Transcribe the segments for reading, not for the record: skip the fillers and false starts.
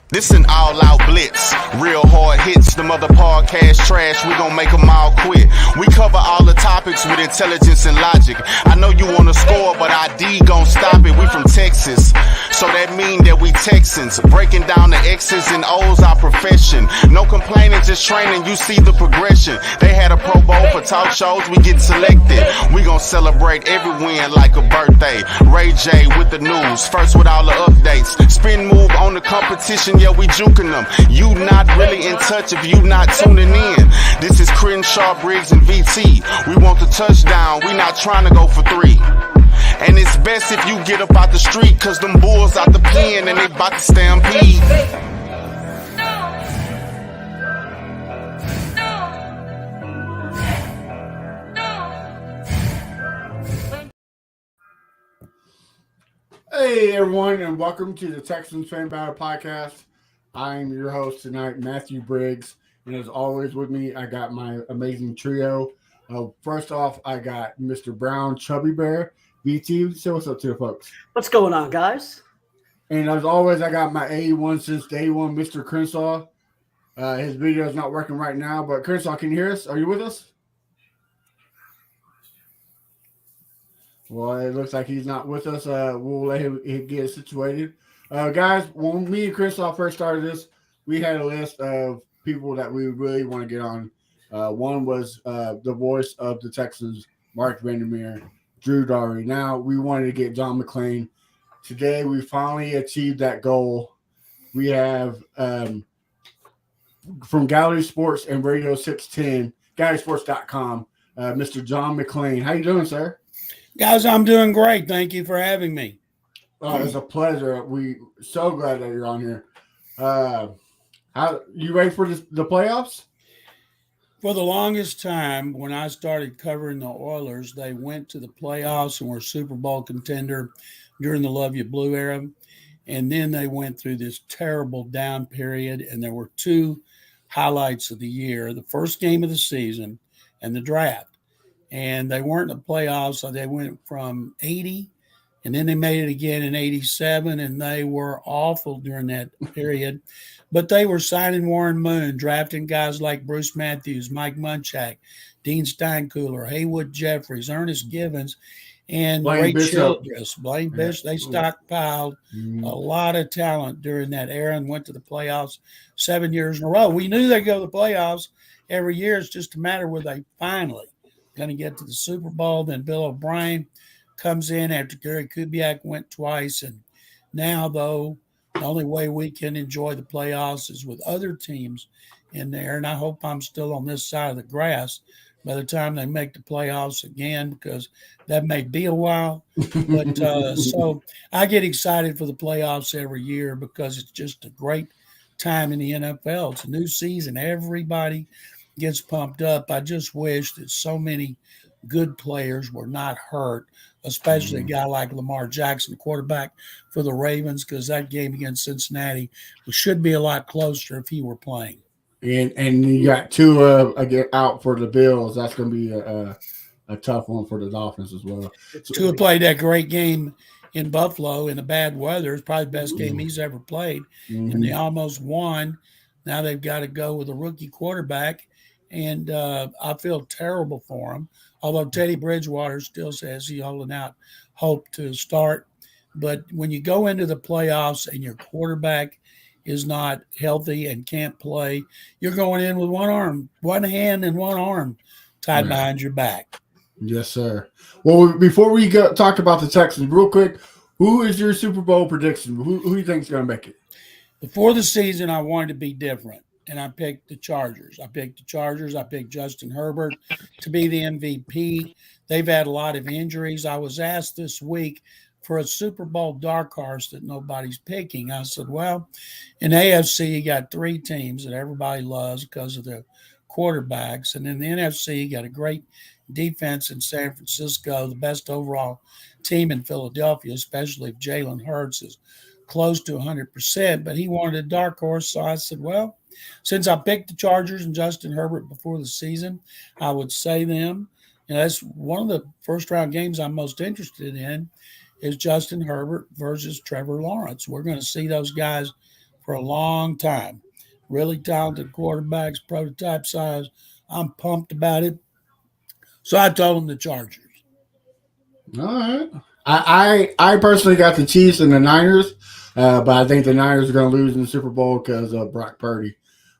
This an all-out blitz, real hard hits, them other podcast trash, we gon' make them all quit. We cover all the topics with intelligence and logic. I know you wanna score, but ID gon' stop it. We from Texas, so that mean that we Texans. Breaking down the X's and O's, our profession. No complaining, just training, you see the progression. They had a Pro Bowl for talk shows, we get selected. We gon' celebrate every win like a birthday. Ray J with the news, first with all the updates. Spin move on the competition, yeah, we juking them. You not really in touch if you not tuning in. This is Crenshaw, Briggs, and VT. We want the touchdown, we not trying to go for 3. And it's best if you get up out the street, cause them bulls out the pen and they bout to stampede. Hey everyone, and welcome to the Texans Fan Battle Podcast. I'm your host tonight, Matthew Briggs, and as always with me, I got my amazing trio. First off, I got Mr. Brown, Chubby Bear, BT. Say what's up to the folks. What's going on, guys? And as always, I got my A1 since day one, Mr. Crenshaw. His video is not working right now, but Crenshaw, can you hear us? Are you with us? Well, it looks like he's not with us. We'll let him get situated. Guys, when me and Crenshaw first started this, we had a list of people that we really want to get on. One was the voice of the Texans, Mark Vandermeer, Drew Daugherty. Now, we wanted to get John McClain. Today, we finally achieved that goal. We have from Gallery Sports and Radio 610, GallerySports.com, Mr. John McClain. How you doing, sir? Guys, I'm doing great. Thank you for having me. Oh, it's a pleasure. We so glad that you're on here. How you ready for the playoffs? For the longest time, when I started covering the Oilers, they went to the playoffs and were Super Bowl contender during the Love You Blue era. And then they went through this terrible down period, and there were two highlights of the year, the first game of the season and the draft. And they weren't in the playoffs, so they went from 80, and then they made it again in 87, and they were awful during that period. But they were signing Warren Moon, drafting guys like Bruce Matthews, Mike Munchak, Dean Steinkühler, Haywood Jeffries, Ernest Givens, and Ray Childress. Blaine Bishop. They stockpiled a lot of talent during that era and went to the playoffs 7 years in a row. We knew they'd go to the playoffs every year. It's just a matter where they finally going to get to the Super Bowl. Then Bill O'Brien comes in after Gary Kubiak went twice. And now, though, the only way we can enjoy the playoffs is with other teams in there. And I hope I'm still on this side of the grass by the time they make the playoffs again, because that may be a while. But so I get excited for the playoffs every year because it's just a great time in the NFL. It's a new season. Everybody gets pumped up. I just wish that so many good players were not hurt, especially a guy like Lamar Jackson, quarterback for the Ravens, because that game against Cincinnati should be a lot closer if he were playing. And you got two out for the Bills. That's going to be a tough one for the Dolphins as well. Tua played that great game in Buffalo in the bad weather. It's probably the best game he's ever played, and they almost won. Now they've got to go with a rookie quarterback. And I feel terrible for him, although Teddy Bridgewater still says he's holding out hope to start. But when you go into the playoffs and your quarterback is not healthy and can't play, you're going in with one hand and one arm tied behind your back. Yes, sir. Well, before we talk about the Texans, real quick, who is your Super Bowl prediction? Who do you think is going to make it? Before the season, I wanted to be different. And I picked the Chargers. I picked Justin Herbert to be the MVP. They've had a lot of injuries. I was asked this week for a Super Bowl dark horse that nobody's picking. I said, well, in AFC, you got three teams that everybody loves because of their quarterbacks. And in the NFC, you got a great defense in San Francisco, the best overall team in Philadelphia, especially if Jalen Hurts is close to 100%. But he wanted a dark horse, so I said, well, since I picked the Chargers and Justin Herbert before the season, I would say them. And that's one of the first-round games I'm most interested in is Justin Herbert versus Trevor Lawrence. We're going to see those guys for a long time. Really talented quarterbacks, prototype size. I'm pumped about it. So I told him the Chargers. All right. I personally got the Chiefs and the Niners, but I think the Niners are going to lose in the Super Bowl because of Brock Purdy.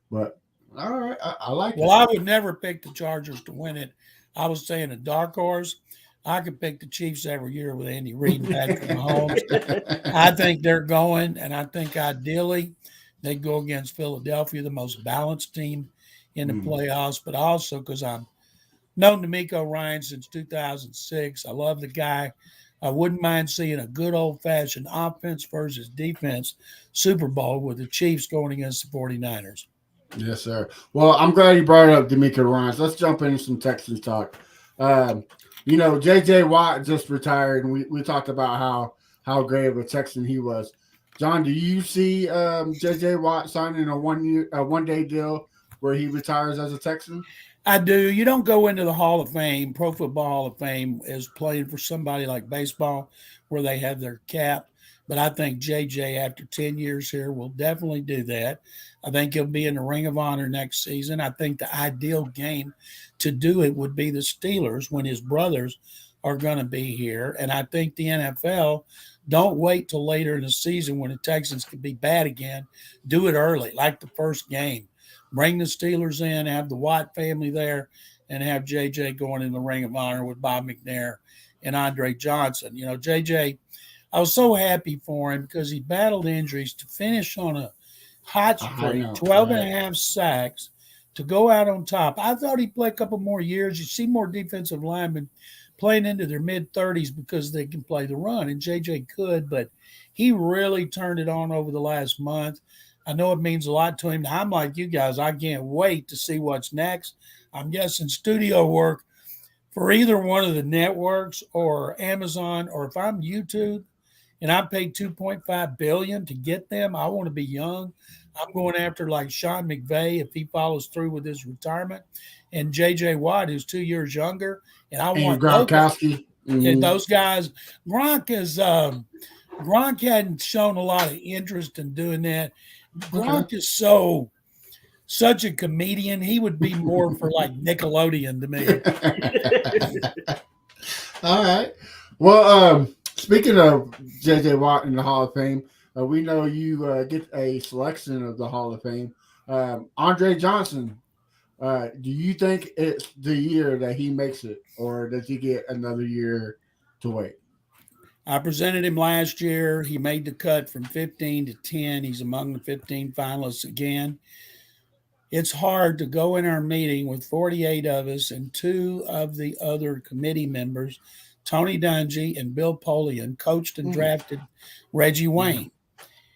But all right, I like it. Well, I would never pick the Chargers to win it. I was saying a dark horse. I could pick the Chiefs every year with Andy Reid and Patrick Mahomes. I think they're going, and I think ideally they go against Philadelphia, the most balanced team in the playoffs, but also because I've known DeMeco Ryans since 2006. I love the guy. I wouldn't mind seeing a good old-fashioned offense versus defense Super Bowl with the Chiefs going against the 49ers. Yes, sir. Well, I'm glad you brought up DeMeco Ryans. Let's jump into some Texans talk. J.J. Watt just retired, and we talked about how great of a Texan he was. John, do you see J.J. Watt signing a one-day deal where he retires as a Texan? I do. You don't go into the Hall of Fame, Pro Football Hall of Fame, as playing for somebody like baseball where they have their cap. But I think JJ, after 10 years here, will definitely do that. I think he'll be in the Ring of Honor next season. I think the ideal game to do it would be the Steelers when his brothers are going to be here. And I think the NFL, don't wait till later in the season when the Texans could be bad again. Do it early, like the first game. Bring the Steelers in, have the Watt family there, and have JJ going in the Ring of Honor with Bob McNair and Andre Johnson. JJ, I was so happy for him because he battled injuries to finish on a hot streak, 12 and a half sacks, to go out on top. I thought he'd play a couple more years. You see more defensive linemen playing into their mid-30s because they can play the run, and JJ could, but he really turned it on over the last month. I know it means a lot to him. I'm like you guys. I can't wait to see what's next. I'm guessing studio work for either one of the networks or Amazon, or if I'm YouTube and I paid $2.5 billion to get them, I want to be young. I'm going after like Sean McVay if he follows through with his retirement, and J.J. Watt, who's 2 years younger. And I want Gronkowski. Those guys. Gronk hadn't shown a lot of interest in doing that. Gronk is such a comedian. He would be more for like Nickelodeon to me. All right. Well, speaking of J.J. Watt in the Hall of Fame, we know you get a selection of the Hall of Fame. Andre Johnson, do you think it's the year that he makes it, or does he get another year to wait? I presented him last year. He made the cut from 15 to 10. He's among the 15 finalists again. It's hard to go in our meeting with 48 of us and two of the other committee members, Tony Dungy and Bill Polian, coached and drafted Reggie Wayne.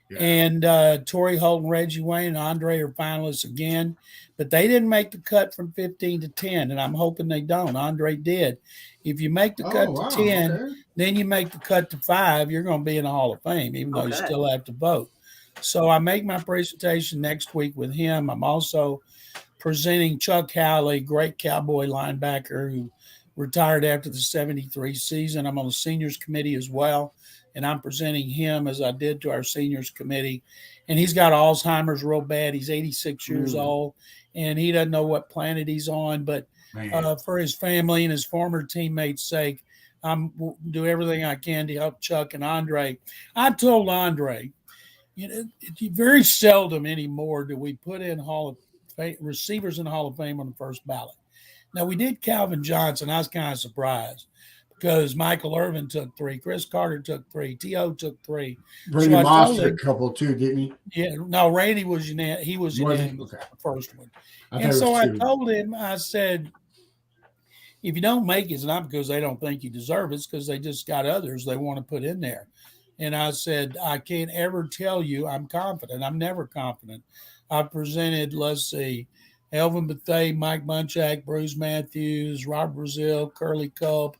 Yeah. And Torrey Holt and Reggie Wayne and Andre are finalists again, but they didn't make the cut from 15 to 10, and I'm hoping they don't. Andre did. If you make the cut to 10, then you make the cut to 5, you're going to be in the Hall of Fame, even though you still have to vote. So I make my presentation next week with him. I'm also presenting Chuck Howley, great Cowboy linebacker who retired after the 73 season. I'm on the seniors committee as well, and I'm presenting him as I did to our seniors committee. And he's got Alzheimer's real bad. He's 86 years old, and he doesn't know what planet he's on. But for his family and his former teammates' sake, I'm do everything I can to help Chuck and Andre. I told Andre, very seldom anymore do we put in Hall of Fame receivers in the Hall of Fame on the first ballot. Now, we did Calvin Johnson. I was kind of surprised because Michael Irvin took 3, Chris Carter took 3, T.O. took 3. Randy Moss took a couple too, didn't he? Yeah, no, Randy was unanimous. He was unanimous the first one. And so I told him, I said, if you don't make it, it's not because they don't think you deserve it. It's because they just got others they want to put in there. And I said, I can't ever tell you I'm confident. I'm never confident. I presented, let's see, Elvin Bethea, Mike Munchak, Bruce Matthews, Rob Brazil, Curly Culp,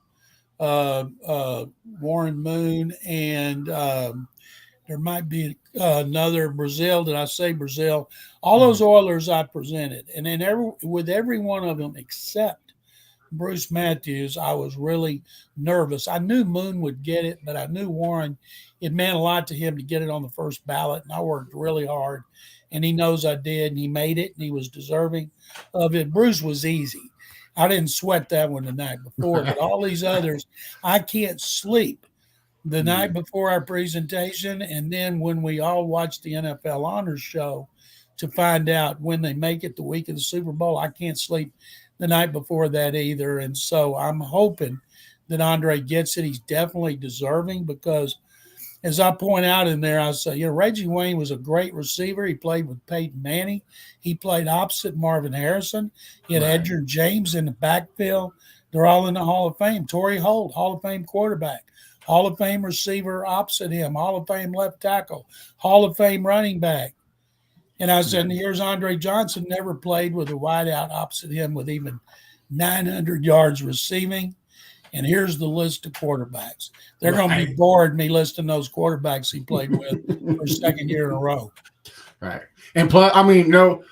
Warren Moon, and there might be another Brazil. Did I say Brazil? All those Oilers I presented. And then with every one of them except Bruce Matthews, I was really nervous. I knew Moon would get it, but I knew Warren, it meant a lot to him to get it on the first ballot, and I worked really hard, and he knows I did, and he made it, and he was deserving of it. Bruce was easy. I didn't sweat that one the night before, but all these others, I can't sleep the night before our presentation, and then when we all watch the NFL Honors Show to find out when they make it the week of the Super Bowl, I can't sleep the night before that either. And so I'm hoping that Andre gets it. He's definitely deserving because, as I point out in there, I say, Reggie Wayne was a great receiver. He played with Peyton Manning. He played opposite Marvin Harrison. He had Edgerrin James in the backfield. They're all in the Hall of Fame. Torrey Holt, Hall of Fame quarterback. Hall of Fame receiver opposite him. Hall of Fame left tackle. Hall of Fame running back. And I said, here's Andre Johnson, never played with a wideout opposite him with even 900 yards receiving. And here's the list of quarterbacks. They're going to be bored me listing those quarterbacks he played with for second year in a row. Right. And plus, I mean, no,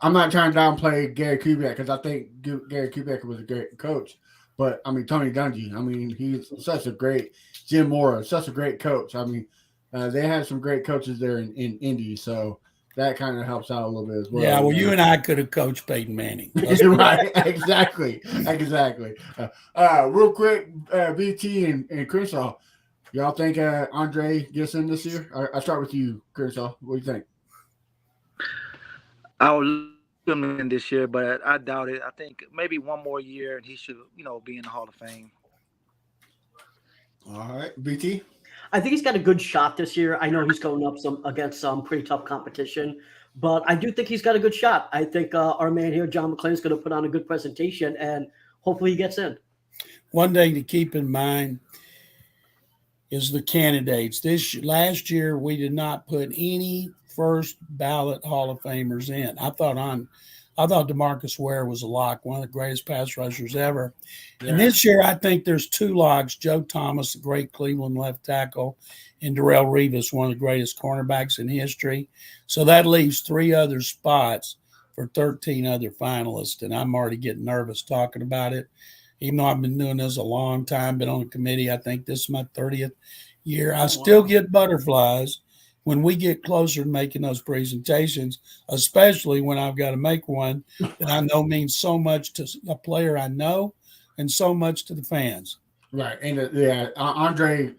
I'm not trying to downplay Gary Kubiak because I think Gary Kubiak was a great coach. But, I mean, Tony Dungy, I mean, he's such a great – Jim Mora, such a great coach. I mean, they had some great coaches there in Indy, so – that kind of helps out a little bit as well. Yeah, well, you and I could have coached Peyton Manning. Right, exactly. Real quick, BT and Crenshaw, y'all think Andre gets in this year? I'll start with you, Crenshaw. What do you think? I would love him in this year, but I doubt it. I think maybe one more year and he should, be in the Hall of Fame. All right, BT? I think he's got a good shot this year. I know he's going up against some pretty tough competition, but I do think he's got a good shot. I think our man here, John McClain, is going to put on a good presentation, and hopefully he gets in. One thing to keep in mind is the candidates. Last year, we did not put any first ballot Hall of Famers in. I thought DeMarcus Ware was a lock, one of the greatest pass rushers ever. Yeah. And this year, I think there's two locks, Joe Thomas, the great Cleveland left tackle, and Darrelle Revis, one of the greatest cornerbacks in history. So that leaves 3 other spots for 13 other finalists, and I'm already getting nervous talking about it. Even though I've been doing this a long time, been on the committee, I think this is my 30th year. I still get butterflies when we get closer to making those presentations, especially when I've got to make one that I know means so much to a player I know and so much to the fans. Right. And Andre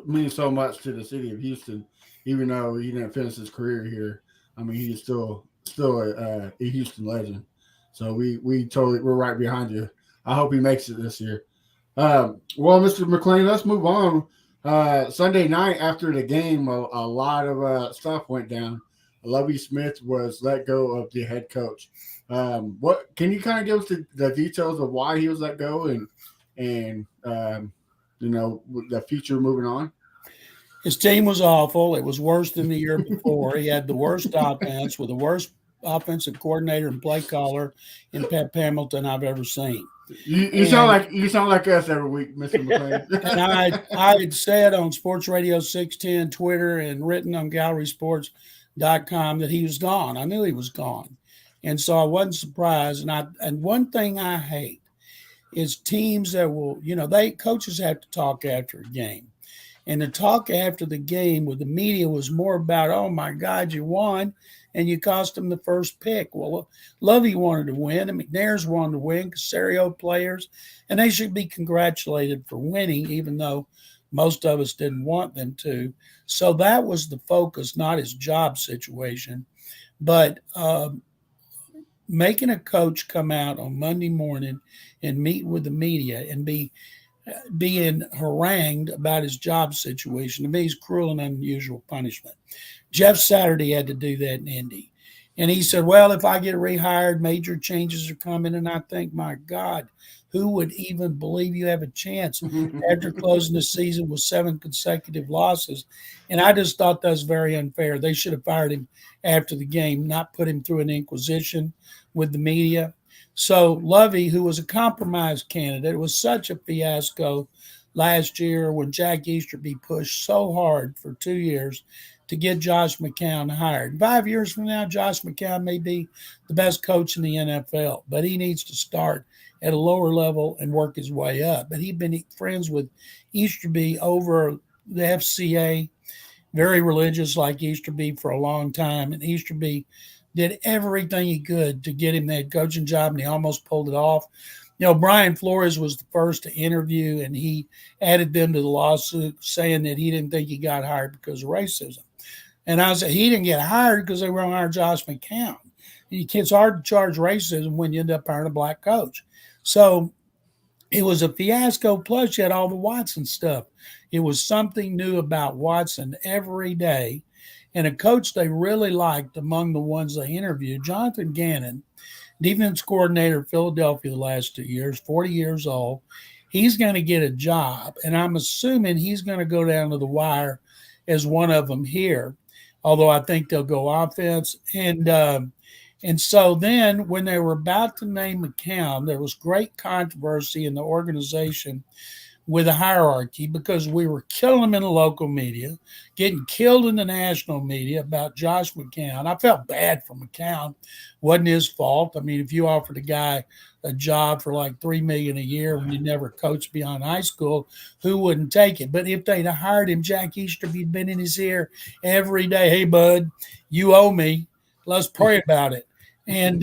means so much to the city of Houston, even though he didn't finish his career here. I mean, he's still a Houston legend. So we're right behind you. I hope he makes it this year. Well, Mr. McClain, let's move on. Sunday night after the game, a lot of stuff went down. Lovie Smith was let go of the head coach. What can you kind of give us the details of why he was let go and the future moving on? His team was awful. It was worse than the year before. He had the worst offense with the worst offensive coordinator and play caller in Pep Hamilton I've ever seen. You sound like us every week, Mr. McClain. And I had said on Sports Radio 610 Twitter and written on gallerysports.com that he was gone. I knew he was gone. And so I wasn't surprised. And one thing I hate is teams that will, coaches have to talk after a game. And the talk after the game with the media was more about, oh my God, you won. And you cost them the first pick. Well, Lovie wanted to win, and McNair's wanted to win, Casario players, and they should be congratulated for winning, even though most of us didn't want them to. So that was the focus, not his job situation. But making a coach come out on Monday morning and meet with the media and being harangued about his job situation, to me, is cruel and unusual punishment. Jeff Saturday had to do that in Indy. And he said, well, if I get rehired, major changes are coming. And I think, my God, who would even believe you have a chance after closing the season with 7 consecutive losses? And I just thought that was very unfair. They should have fired him after the game, not put him through an inquisition with the media. So Lovie, who was a compromise candidate, it was such a fiasco last year when Jack Easterby pushed so hard for 2 years to get Josh McCown hired. 5 years from now, Josh McCown may be the best coach in the NFL, but he needs to start at a lower level and work his way up. But he'd been friends with Easterby over the FCA, very religious like Easterby for a long time. And Easterby did everything he could to get him that coaching job, and he almost pulled it off. Brian Flores was the first to interview, and he added them to the lawsuit saying that he didn't think he got hired because of racism. And I said, he didn't get hired because they were going to hire Josh McCown. It's hard to charge racism when you end up hiring a black coach. So it was a fiasco, plus you had all the Watson stuff. It was something new about Watson every day. And a coach they really liked among the ones they interviewed, Jonathan Gannon, defense coordinator of Philadelphia the last 2 years, 40 years old. He's going to get a job, and I'm assuming he's going to go down to the wire as one of them here, although I think they'll go offense. And so then when they were about to name McCown, there was great controversy in the organization with a hierarchy because we were killing them in the local media, getting killed in the national media about Josh McCown. I felt bad for McCown. Wasn't his fault. I mean, if you offered a guy a job for like $3 million a year when you never coached beyond high school, who wouldn't take it? But if they'd have hired him, Jack Easterby'd been in his ear every day. Hey, bud, you owe me. Let's pray about it. And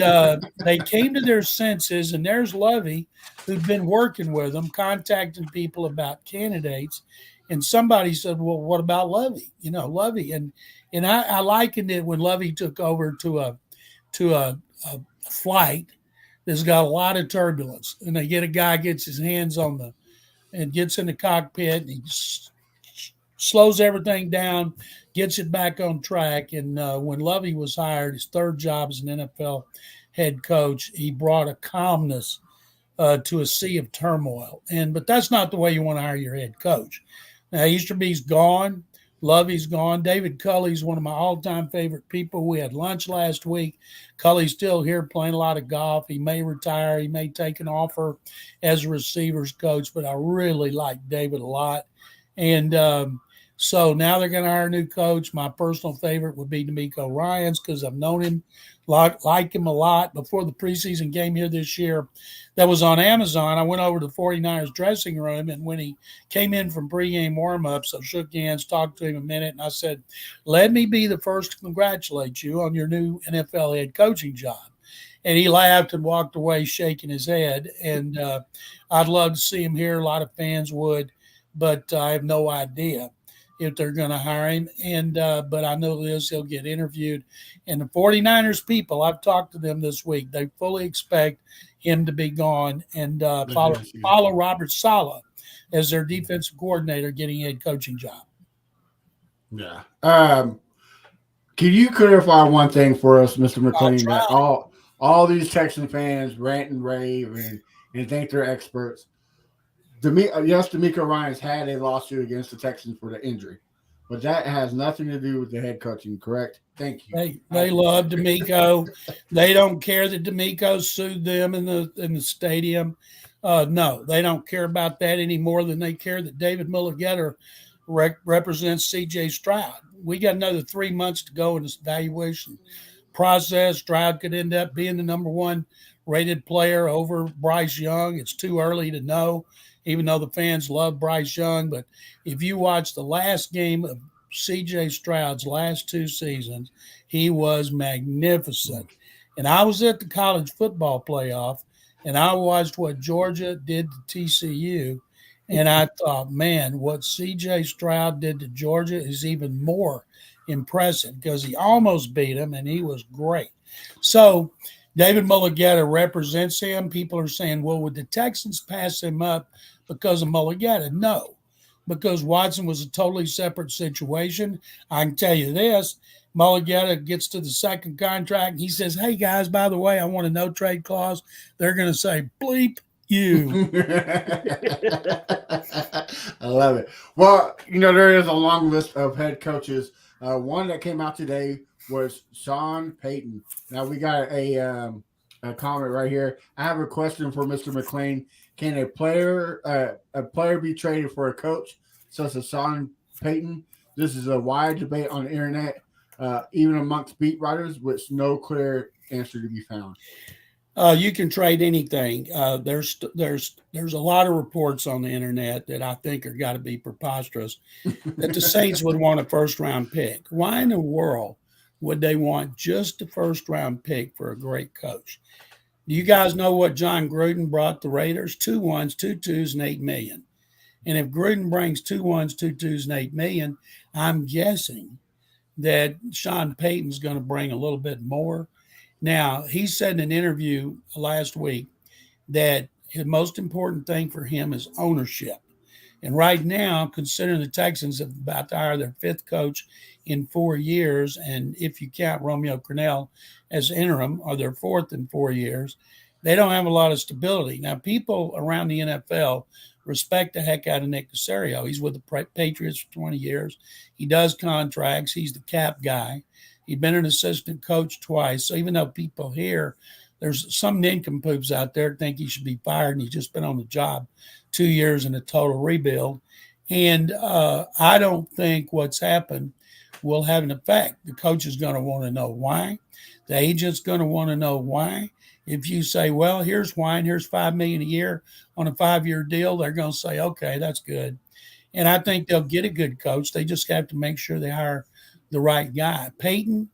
they came to their senses, and there's Lovie, who'd been working with them, contacting people about candidates. And somebody said, well, what about Lovie? Lovie. And I likened it when Lovie took over to a flight that's got a lot of turbulence. And they get a guy gets his hands on and gets in the cockpit, and he slows everything down, gets it back on track. And when Lovie was hired, his third job as an NFL head coach, he brought a calmness to a sea of turmoil. But that's not the way you want to hire your head coach. Now, Easterby's gone. Lovie's gone. David Culley's one of my all-time favorite people. We had lunch last week. Culley's still here playing a lot of golf. He may retire. He may take an offer as a receivers coach, but I really like David a lot. And so now they're going to hire a new coach. My personal favorite would be DeMeco Ryans because I've known him, like him a lot. Before the preseason game here this year that was on Amazon, I went over to the 49ers dressing room, and when he came in from pregame warm-ups, I shook hands, talked to him a minute, and I said, let me be the first to congratulate you on your new NFL head coaching job. And he laughed and walked away shaking his head. And I'd love to see him here. A lot of fans would, but I have no idea if they're going to hire him. But I know this, he'll get interviewed. And the 49ers people, I've talked to them this week, they fully expect him to be gone and follow Robert Saleh as their defensive coordinator getting a head coaching job. Yeah. Can you clarify one thing for us, Mr. McClain, that all these Texan fans rant and rave and think they're experts? Yes, DeMeco Ryans had a lawsuit against the Texans for the injury, but that has nothing to do with the head coaching, correct? Thank you. They love DeMeco. They don't care that DeMeco sued them in the stadium. No, they don't care about that any more than they care that David Mulligetta represents C.J. Stroud. We got another 3 months to go in this evaluation process. Stroud could end up being the number one rated player over Bryce Young. It's too early to know, even though the fans love Bryce Young. But if you watch the last game of C.J. Stroud's last two seasons, he was magnificent. And I was at the college football playoff, and I watched what Georgia did to TCU, and I thought, man, what C.J. Stroud did to Georgia is even more impressive because he almost beat him, and he was great. So David Mulligetta represents him. People are saying, well, would the Texans pass him up because of Mulligetta? No, because Watson was a totally separate situation. I can tell you this. Mulligetta gets to the second contract. He says, hey, guys, by the way, I want a no-trade clause. They're going to say, bleep you. I love it. Well, there is a long list of head coaches. One that came out today was Sean Payton. Now, we got a comment right here. I have a question for Mr. McClain. Can a player be traded for a coach such as Sean Payton? This is a wide debate on the internet, even amongst beat writers, with no clear answer to be found. You can trade anything. There's a lot of reports on the internet that I think are got to be preposterous. That the Saints would want a first round pick. Why in the world would they want just a first round pick for a great coach? Do you guys know what John Gruden brought the Raiders? 2 1s, 2 2s, and $8 million. And if Gruden brings 2 1s, 2 2s, and $8 million, I'm guessing that Sean Payton's going to bring a little bit more. Now, he said in an interview last week that the most important thing for him is ownership. And right now, considering the Texans have about to hire their 5th coach in 4 years, and if you count Romeo Crennel as interim, or their 4th in 4 years, they don't have a lot of stability. Now, people around the NFL respect the heck out of Nick Caserio. He's with the Patriots for 20 years. He does contracts. He's the cap guy. He'd been an assistant coach twice. So even though people here, there's some nincompoops out there that think he should be fired, and he's just been on the job 2 years in a total rebuild. And I don't think what's happened will have an effect. The coach is going to want to know why. The agent's going to want to know why. If you say, well, here's why, and here's $5 million a year on a 5-year deal, they're going to say, okay, that's good. And I think they'll get a good coach. They just have to make sure they hire the right guy. Payton,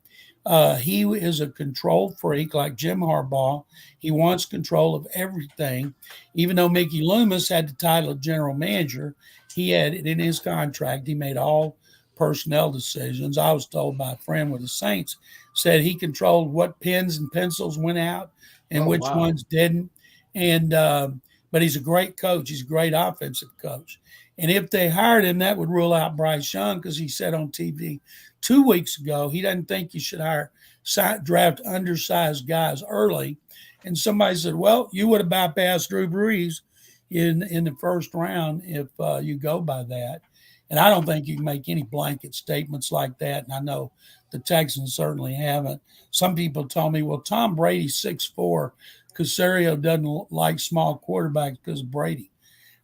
he is a control freak like Jim Harbaugh. He wants control of everything. Even though Mickey Loomis had the title of general manager, he had it in his contract. He made all personnel decisions. I was told by a friend with the Saints, said he controlled what pens and pencils went out and which ones didn't. And but he's a great coach. He's a great offensive coach. And if they hired him, that would rule out Bryce Young, because he said on TV 2 weeks ago he doesn't think you should draft undersized guys early. And somebody said, well, you would have bypassed Drew Brees in the first round if you go by that. And I don't think you can make any blanket statements like that. And I know the Texans certainly haven't. Some people told me, well, Tom Brady's 6'4". Caserio doesn't like small quarterbacks because of Brady.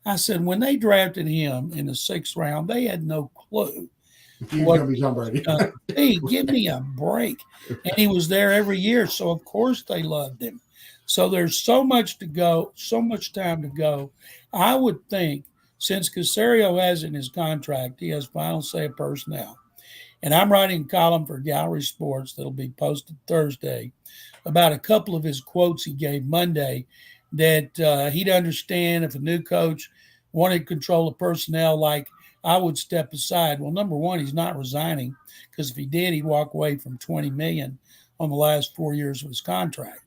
I said, when they drafted him in the 6th round, they had no clue. He's going to be somebody. Hey, give me a break. And he was there every year. So, of course, they loved him. So there's so much to go, so much time to go. I would think, since Caserio has in his contract, he has final say of personnel. And I'm writing a column for Gallery Sports that'll be posted Thursday about a couple of his quotes he gave Monday that he'd understand if a new coach wanted control of personnel, like I would step aside. Well, number one, he's not resigning, because if he did, he'd walk away from $20 million on the last 4 years of his contract.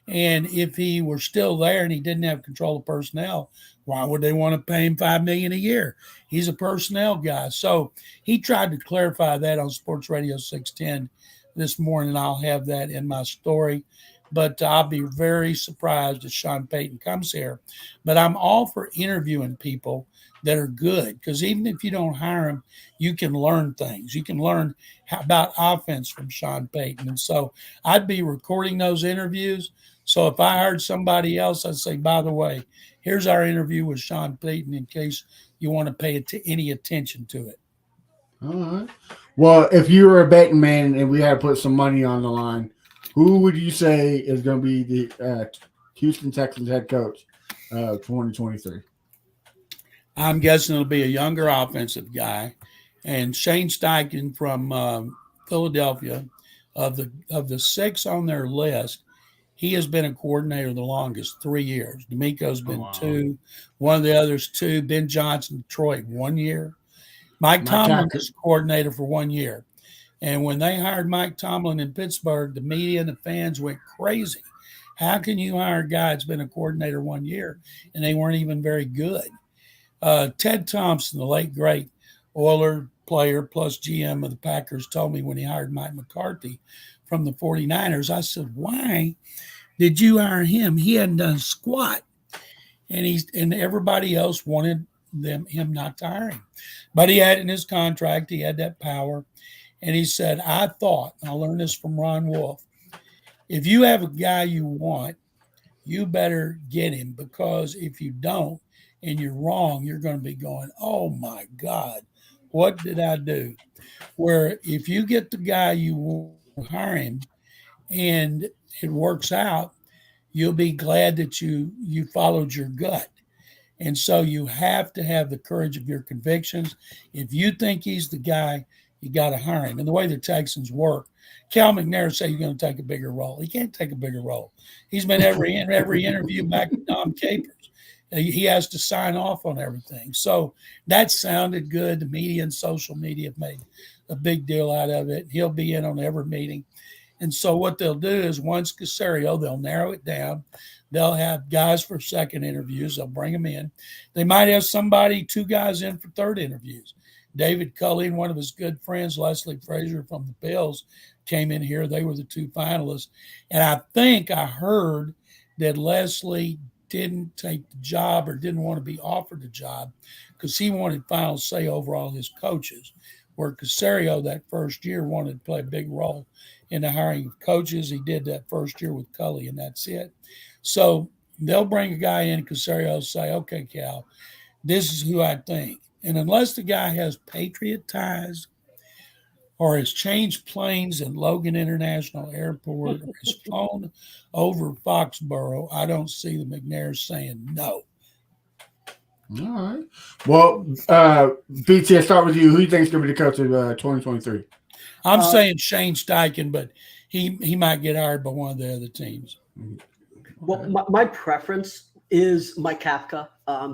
And if he were still there and he didn't have control of personnel, why would they want to pay him $5 million a year? He's a personnel guy. So he tried to clarify that on Sports Radio 610 this morning. I'll have that in my story. But I'll be very surprised if Sean Payton comes here. But I'm all for interviewing people that are good, because even if you don't hire them, you can learn things. You can learn about offense from Sean Payton. And so I'd be recording those interviews. So if I heard somebody else, I'd say, by the way, here's our interview with Sean Payton in case you want to pay any attention to it. All right. Well, if you were a betting man and we had to put some money on the line, who would you say is going to be the Houston Texans head coach 2023? I'm guessing it'll be a younger offensive guy. And Shane Steichen from Philadelphia, of the 6 on their list, he has been a coordinator the longest, 3 years. DeMeco's been 2. One of the others 2. Ben Johnson, Detroit, 1 year. Mike Tomlin is coordinator for 1 year. And when they hired Mike Tomlin in Pittsburgh, the media and the fans went crazy. How can you hire a guy that's been a coordinator 1 year and they weren't even very good? Ted Thompson, the late great Oiler player plus GM of the Packers, told me when he hired Mike McCarthy from the 49ers, I said, why did you hire him? He hadn't done squat. And everybody else wanted him not to hire him. But he had in his contract, he had that power. And he said, I thought, and I learned this from Ron Wolf, if you have a guy you want, you better get him, because if you don't and you're wrong, you're going to be going, oh, my God, what did I do? Where if you get the guy you want to hire him and it works out, you'll be glad that you followed your gut. And so you have to have the courage of your convictions. If you think he's the guy, you got to hire him. And the way the Texans work, Cal McNair say he's going to take a bigger role. He can't take a bigger role. He's been every interview back to Dom Capers. He has to sign off on everything. So that sounded good. The media and social media have made a big deal out of it. He'll be in on every meeting. And so what they'll do is once Caserio, they'll narrow it down. They'll have guys for second interviews. They'll bring them in. They might have two guys in for third interviews. David Culley and one of his good friends, Leslie Frazier from the Bills, came in here. They were the two finalists. And I think I heard that Leslie didn't take the job or didn't want to be offered the job because he wanted final say over all his coaches, where Caserio that first year wanted to play a big role in the hiring of coaches. He did that first year with Culley, and that's it. So they'll bring a guy in, Caserio will say, okay, Cal, this is who I think. And unless the guy has Patriot ties or has changed planes at Logan International Airport or has flown over Foxborough, I don't see the McNairs saying no. All right. Well, BT, I'll start with you. Who do you think is going to be the coach of 2023? I'm saying Shane Steichen, but he might get hired by one of the other teams. Well, my preference is Mike Kafka.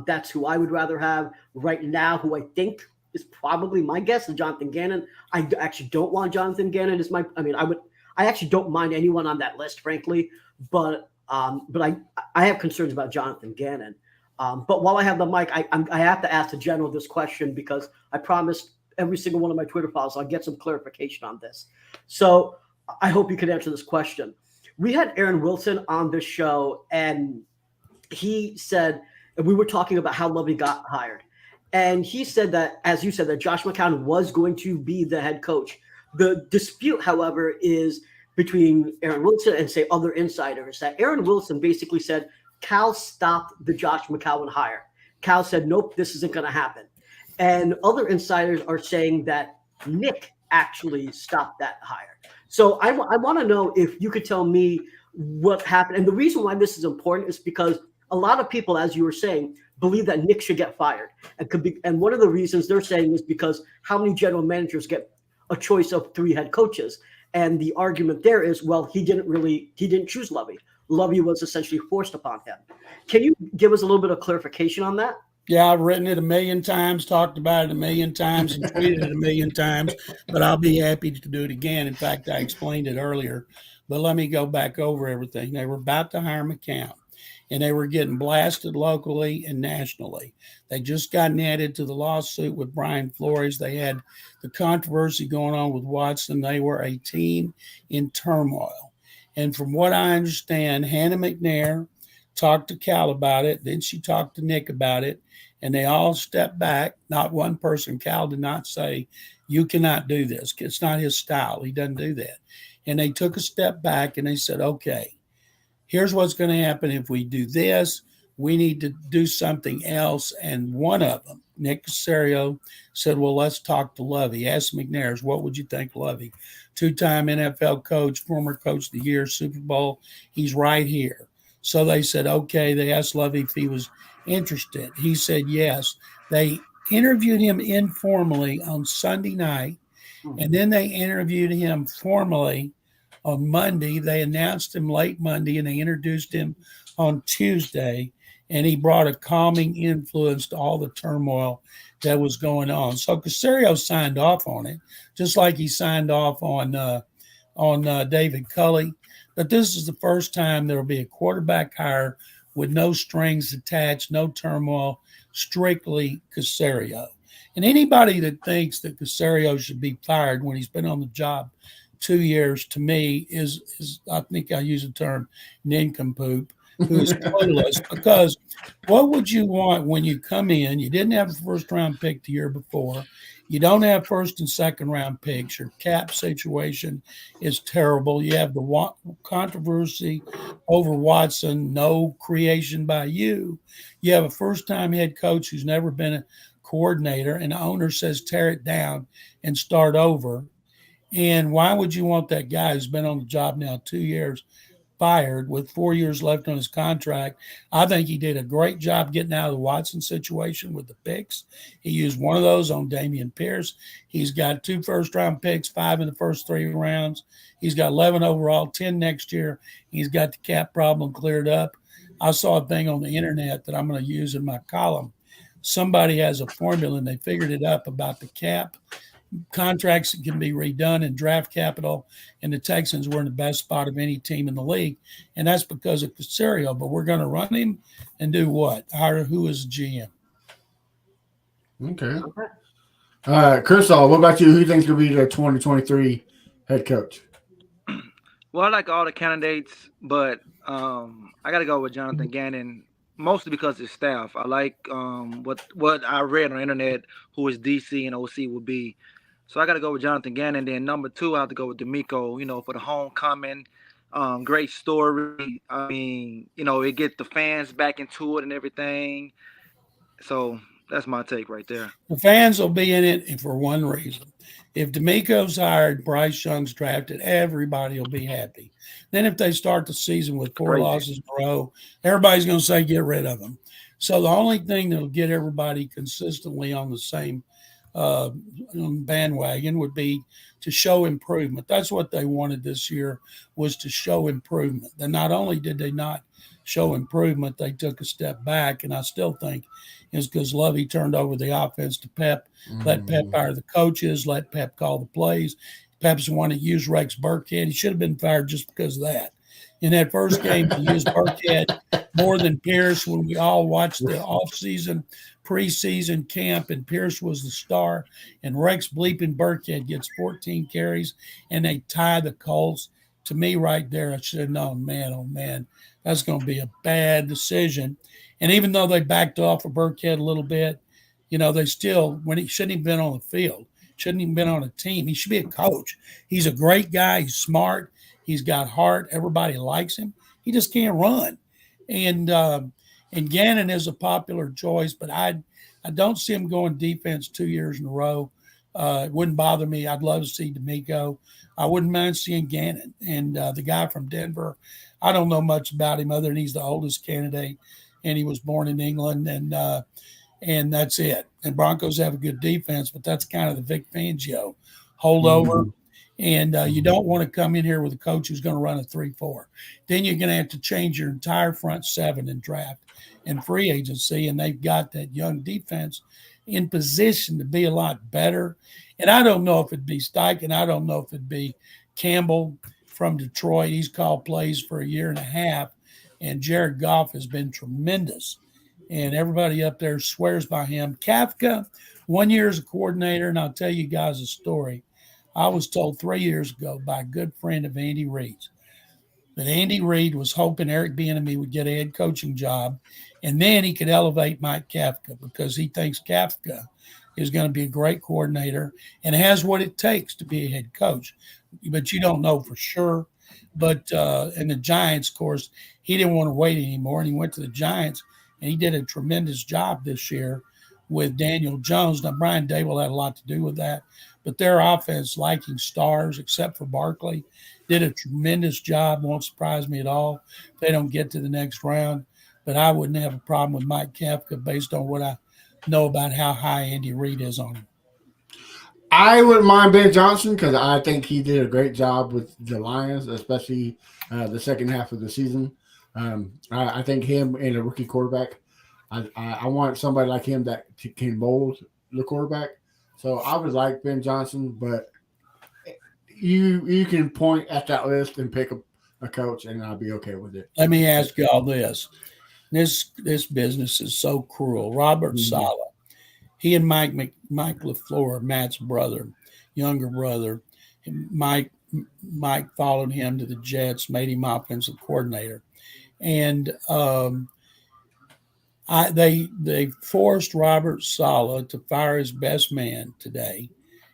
That's who I would rather have right now, who I think is probably my guess is Jonathan Gannon. I actually don't want Jonathan Gannon as I actually don't mind anyone on that list, frankly, but I have concerns about Jonathan Gannon. But while I have the mic, I have to ask the general this question because I promised every single one of my Twitter files I'll get some clarification on this. So I hope you can answer this question. We had Aaron Wilson on this show, and he said, and we were talking about how Lovie got hired. And he said that, as you said, that Josh McCown was going to be the head coach. The dispute, however, is between Aaron Wilson and, say, other insiders, that Aaron Wilson basically said, Cal stopped the Josh McCown hire. Cal said, nope, this isn't going to happen. And other insiders are saying that Nick actually stopped that hire. So I want to know if you could tell me what happened. And the reason why this is important is because a lot of people, as you were saying, believe that Nick should get fired. And one of the reasons they're saying is because how many general managers get a choice of 3 head coaches? And the argument there is, well, he didn't choose Lovie. Lovie was essentially forced upon him. Can you give us a little bit of clarification on that? Yeah, I've written it a million times, talked about it a million times, and tweeted it a million times, but I'll be happy to do it again. In fact, I explained it earlier, but let me go back over everything. They were about to hire McCown, and they were getting blasted locally and nationally. They just gotten added to the lawsuit with Brian Flores. They had the controversy going on with Watson. They were a team in turmoil. And from what I understand, Hannah McNair talked to Cal about it. Then she talked to Nick about it. And they all stepped back. Not one person. Cal did not say, you cannot do this. It's not his style. He doesn't do that. And they took a step back and they said, okay, here's what's going to happen if we do this. We need to do something else. And one of them, Nick Caserio, said, well, let's talk to Lovie. Ask McNairs, what would you think, Lovie? 2-time NFL coach, former coach of the year, Super Bowl. He's right here. So they said, okay. They asked Lovie if he was interested. He said yes. They interviewed him informally on Sunday night, and then they interviewed him formally on Monday. They announced him late Monday, and they introduced him on Tuesday, and he brought a calming influence to all the turmoil that was going on. So Caserio signed off on it, just like he signed off on David Culley. But this is the first time there will be a quarterback hire with no strings attached, no turmoil, strictly Caserio. And anybody that thinks that Caserio should be fired when he's been on the job 2 years, to me, is I think I use the term nincompoop, who is clueless. Because what would you want when you come in? You didn't have a first-round pick the year before. You don't have first and second round picks. Your cap situation is terrible. You have the controversy over Watson, no creation by you. You have a first-time head coach who's never been a coordinator, and the owner says tear it down and start over. And why would you want that guy who's been on the job now 2 years fired with 4 years left on his contract? I think he did a great job getting out of the Watson situation with the picks. He used one of those on Dameon Pierce. He's got 2 first-round picks, 5 in the first 3 rounds. He's got 11 overall, 10 next year. He's got the cap problem cleared up. I saw a thing on the internet that I'm going to use in my column. Somebody has a formula, and they figured it up about the cap. Contracts can be redone in draft capital, and the Texans were in the best spot of any team in the league, and that's because of Caserio. But we're going to run him and do what? Hire who is the GM? Okay. Crenshaw, what about you? Who do you think will be the 2023 head coach? Well, I like all the candidates, but I got to go with Jonathan Gannon, mostly because his staff. I like what I read on the internet, who his DC and OC would be. So I got to go with Jonathan Gannon. Then number 2, I have to go with DeMeco, for the homecoming. Great story. I mean, it gets the fans back into it and everything. So that's my take right there. The fans will be in it for one reason. If DeMeco's hired, Bryce Young's drafted, everybody will be happy. Then if they start the season with 4 losses in a row, everybody's going to say get rid of them. So the only thing that will get everybody consistently on the same bandwagon would be to show improvement. That's what they wanted this year, was to show improvement. And not only did they not show improvement, they took a step back, and I still think it's because Lovie turned over the offense to Pep, let Pep hire the coaches, let Pep call the plays. Pep's the one that used Rex Burkhead. He should have been fired just because of that. In that first game, he used Burkhead more than Pierce when we all watched the offseason, preseason camp, and Pierce was the star. And Rex bleeping Burkhead gets 14 carries, and they tie the Colts. To me, right there, I should have known, man, oh, man, that's going to be a bad decision. And even though they backed off of Burkhead a little bit, they still, when he shouldn't have been on the field, shouldn't even been on a team. He should be a coach. He's a great guy. He's smart. He's got heart. Everybody likes him. He just can't run. And Gannon is a popular choice, but I don't see him going defense 2 years in a row. It wouldn't bother me. I'd love to see DeMeco. I wouldn't mind seeing Gannon. And the guy from Denver, I don't know much about him other than he's the oldest candidate, and he was born in England, and that's it. And Broncos have a good defense, but that's kind of the Vic Fangio holdover. Mm-hmm. And you don't want to come in here with a coach who's going to run a 3-4. Then you're going to have to change your entire front 7 in draft and free agency, and they've got that young defense in position to be a lot better. And I don't know if it'd be Steichen. I don't know if it'd be Campbell from Detroit. He's called plays for a year and a half, and Jared Goff has been tremendous. And everybody up there swears by him. Kafka, 1 year as a coordinator, and I'll tell you guys a story. I was told 3 years ago by a good friend of Andy Reid's that Andy Reid was hoping Eric Bieniemy would get a head coaching job, and then he could elevate Mike Kafka because he thinks Kafka is going to be a great coordinator and has what it takes to be a head coach. But you don't know for sure. But in the Giants, of course, he didn't want to wait anymore, and he went to the Giants, and he did a tremendous job this year with Daniel Jones. Now, Brian Daboll had a lot to do with that, but their offense, lacking stars except for Barkley, did a tremendous job. Won't surprise me at all if they don't get to the next round. But I wouldn't have a problem with Mike Kafka based on what I know about how high Andy Reid is on him. I wouldn't mind Ben Johnson because I think he did a great job with the Lions, especially the second half of the season. I think him and a rookie quarterback, I want somebody like him that can mold the quarterback. So I would like Ben Johnson, but you can point at that list and pick a coach, and I'll be okay with it. Let me ask you all this. This business is so cruel. Robert Saleh, he and Mike LaFleur, Matt's brother, younger brother, Mike followed him to the Jets, made him offensive coordinator. And they forced Robert Saleh to fire his best man today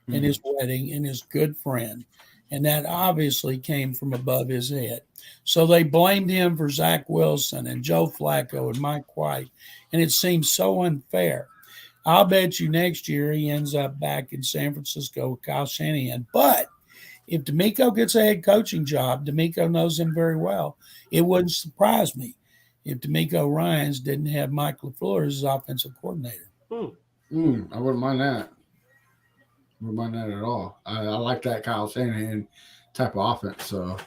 in his wedding and his good friend. And that obviously came from above his head. So they blamed him for Zach Wilson and Joe Flacco and Mike White. And it seems so unfair. I'll bet you next year he ends up back in San Francisco with Kyle Shanahan. But if DeMeco gets a head coaching job, DeMeco knows him very well. It wouldn't surprise me if DeMeco Ryans didn't have Mike LaFleur as his offensive coordinator. I wouldn't mind that. Wouldn't mind that at all. I like that Kyle Shanahan type of offense, so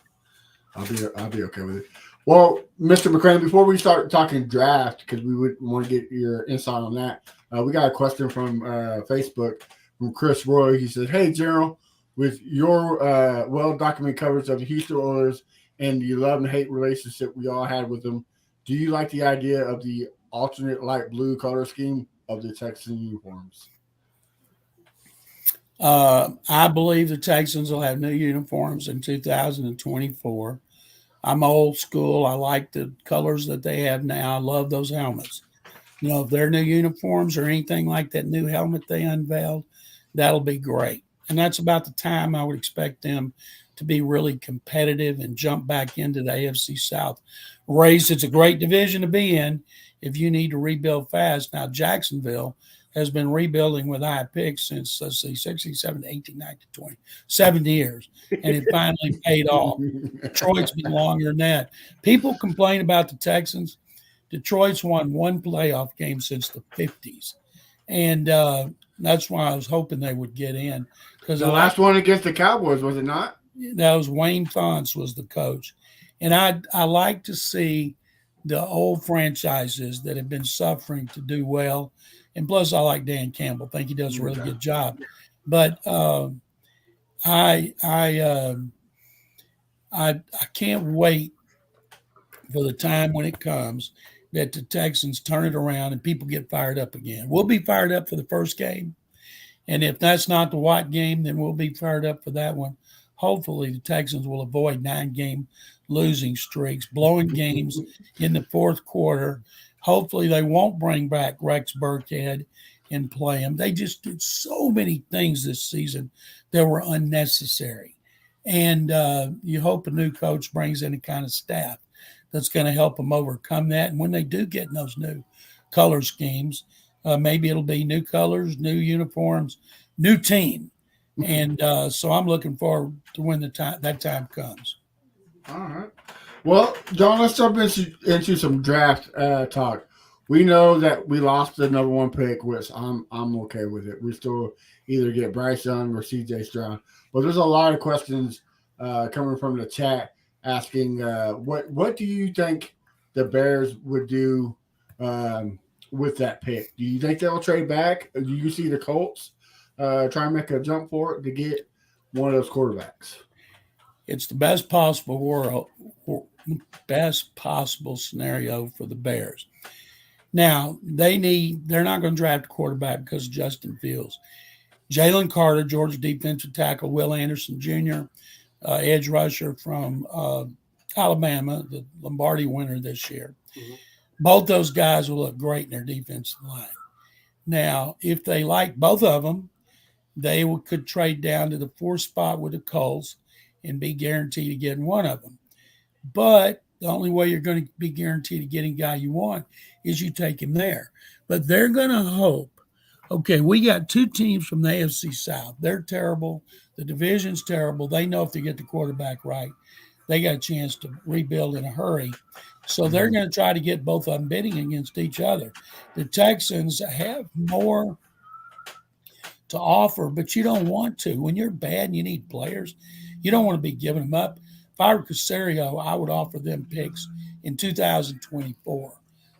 I'll be okay with it. Well, Mr. McClain, before we start talking draft, because we would want to get your insight on that, we got a question from Facebook from Chris Roy. He said, "Hey, General, with your well-documented coverage of the Houston Oilers and the love and hate relationship we all had with them, do you like the idea of the alternate light blue color scheme of the Texan uniforms?" I believe the Texans will have new uniforms in 2024. I'm old school. I like the colors that they have now. I love those helmets. If their new uniforms or anything like that new helmet they unveiled, that'll be great. And that's about the time I would expect them to be really competitive and jump back into the AFC South race. It's a great division to be in if you need to rebuild fast. Now, Jacksonville has been rebuilding with high picks since, 16, 17, 18, 19, 20, 7 years, and it finally paid off. Detroit's been longer than that. People complain about the Texans. Detroit's won one playoff game since the 50s, and that's why I was hoping they would get in. Because the last one against the Cowboys, was it not? That was Wayne Fontes was the coach. And I like to see the old franchises that have been suffering to do well. And plus, I like Dan Campbell. I think he does a really good job. But I can't wait for the time when it comes that the Texans turn it around and people get fired up again. We'll be fired up for the first game. And if that's not the Watt game, then we'll be fired up for that one. Hopefully, the Texans will avoid 9-game losing streaks, blowing games in the fourth quarter. Hopefully, they won't bring back Rex Burkhead and play him. They just did so many things this season that were unnecessary. And you hope a new coach brings in a kind of staff that's going to help them overcome that. And when they do get in those new color schemes, maybe it'll be new colors, new uniforms, new team. And so I'm looking forward to when that time comes. All right. Well, John, let's jump into some draft talk. We know that we lost the number 1 pick, which I'm okay with it. We still either get Bryce Young or CJ Stroud. But there's a lot of questions coming from the chat asking what do you think the Bears would do with that pick? Do you think they'll trade back? Do you see the Colts try and make a jump for it to get one of those quarterbacks? It's the best possible best possible scenario for the Bears. Now, they're not going to draft a quarterback because of Justin Fields. Jalen Carter, Georgia defensive tackle, Will Anderson Jr., edge rusher from Alabama, the Lombardi winner this year. Mm-hmm. Both those guys will look great in their defensive line. Now, if they like both of them, they could trade down to the 4th spot with the Colts and be guaranteed to get one of them. But the only way you're going to be guaranteed to getting a guy you want is you take him there. But they're going to hope, okay, we got 2 teams from the AFC South. They're terrible. The division's terrible. They know if they get the quarterback right, they got a chance to rebuild in a hurry. So they're going to try to get both of them bidding against each other. The Texans have more to offer, but you don't want to. When you're bad and you need players, you don't want to be giving them up. If I were Caserio, I would offer them picks in 2024.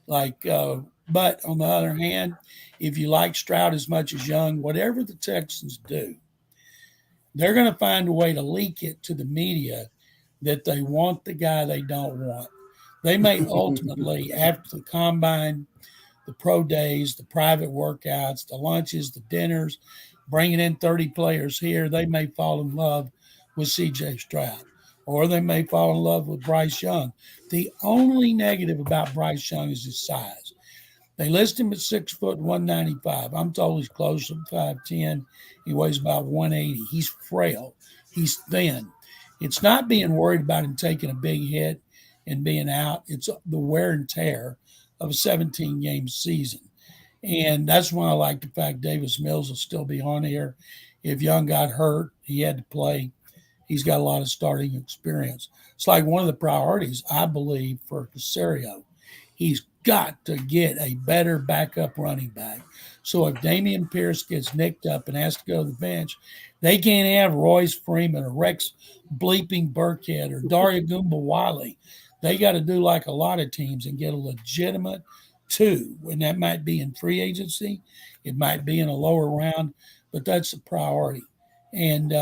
But on the other hand, if you like Stroud as much as Young, whatever the Texans do, they're going to find a way to leak it to the media that they want the guy they don't want. They may ultimately, after the combine, the pro days, the private workouts, the lunches, the dinners, bringing in 30 players here, they may fall in love with C.J. Stroud, or they may fall in love with Bryce Young. The only negative about Bryce Young is his size. They list him at 6 foot 195. I'm told he's closer to 5'10". He weighs about 180. He's frail. He's thin. It's not being worried about him taking a big hit and being out. It's the wear and tear of a 17-game season. And that's why I like the fact Davis Mills will still be on here. If Young got hurt, he had to play. He's got a lot of starting experience. It's like one of the priorities, I believe, for Caserio. He's got to get a better backup running back. So if Damian Pierce gets nicked up and has to go to the bench, they can't have Royce Freeman or Rex Bleeping Burkhead or Daria Gumbawale. They got to do like a lot of teams and get a legitimate two, and that might be in free agency. It might be in a lower round, but that's a priority. And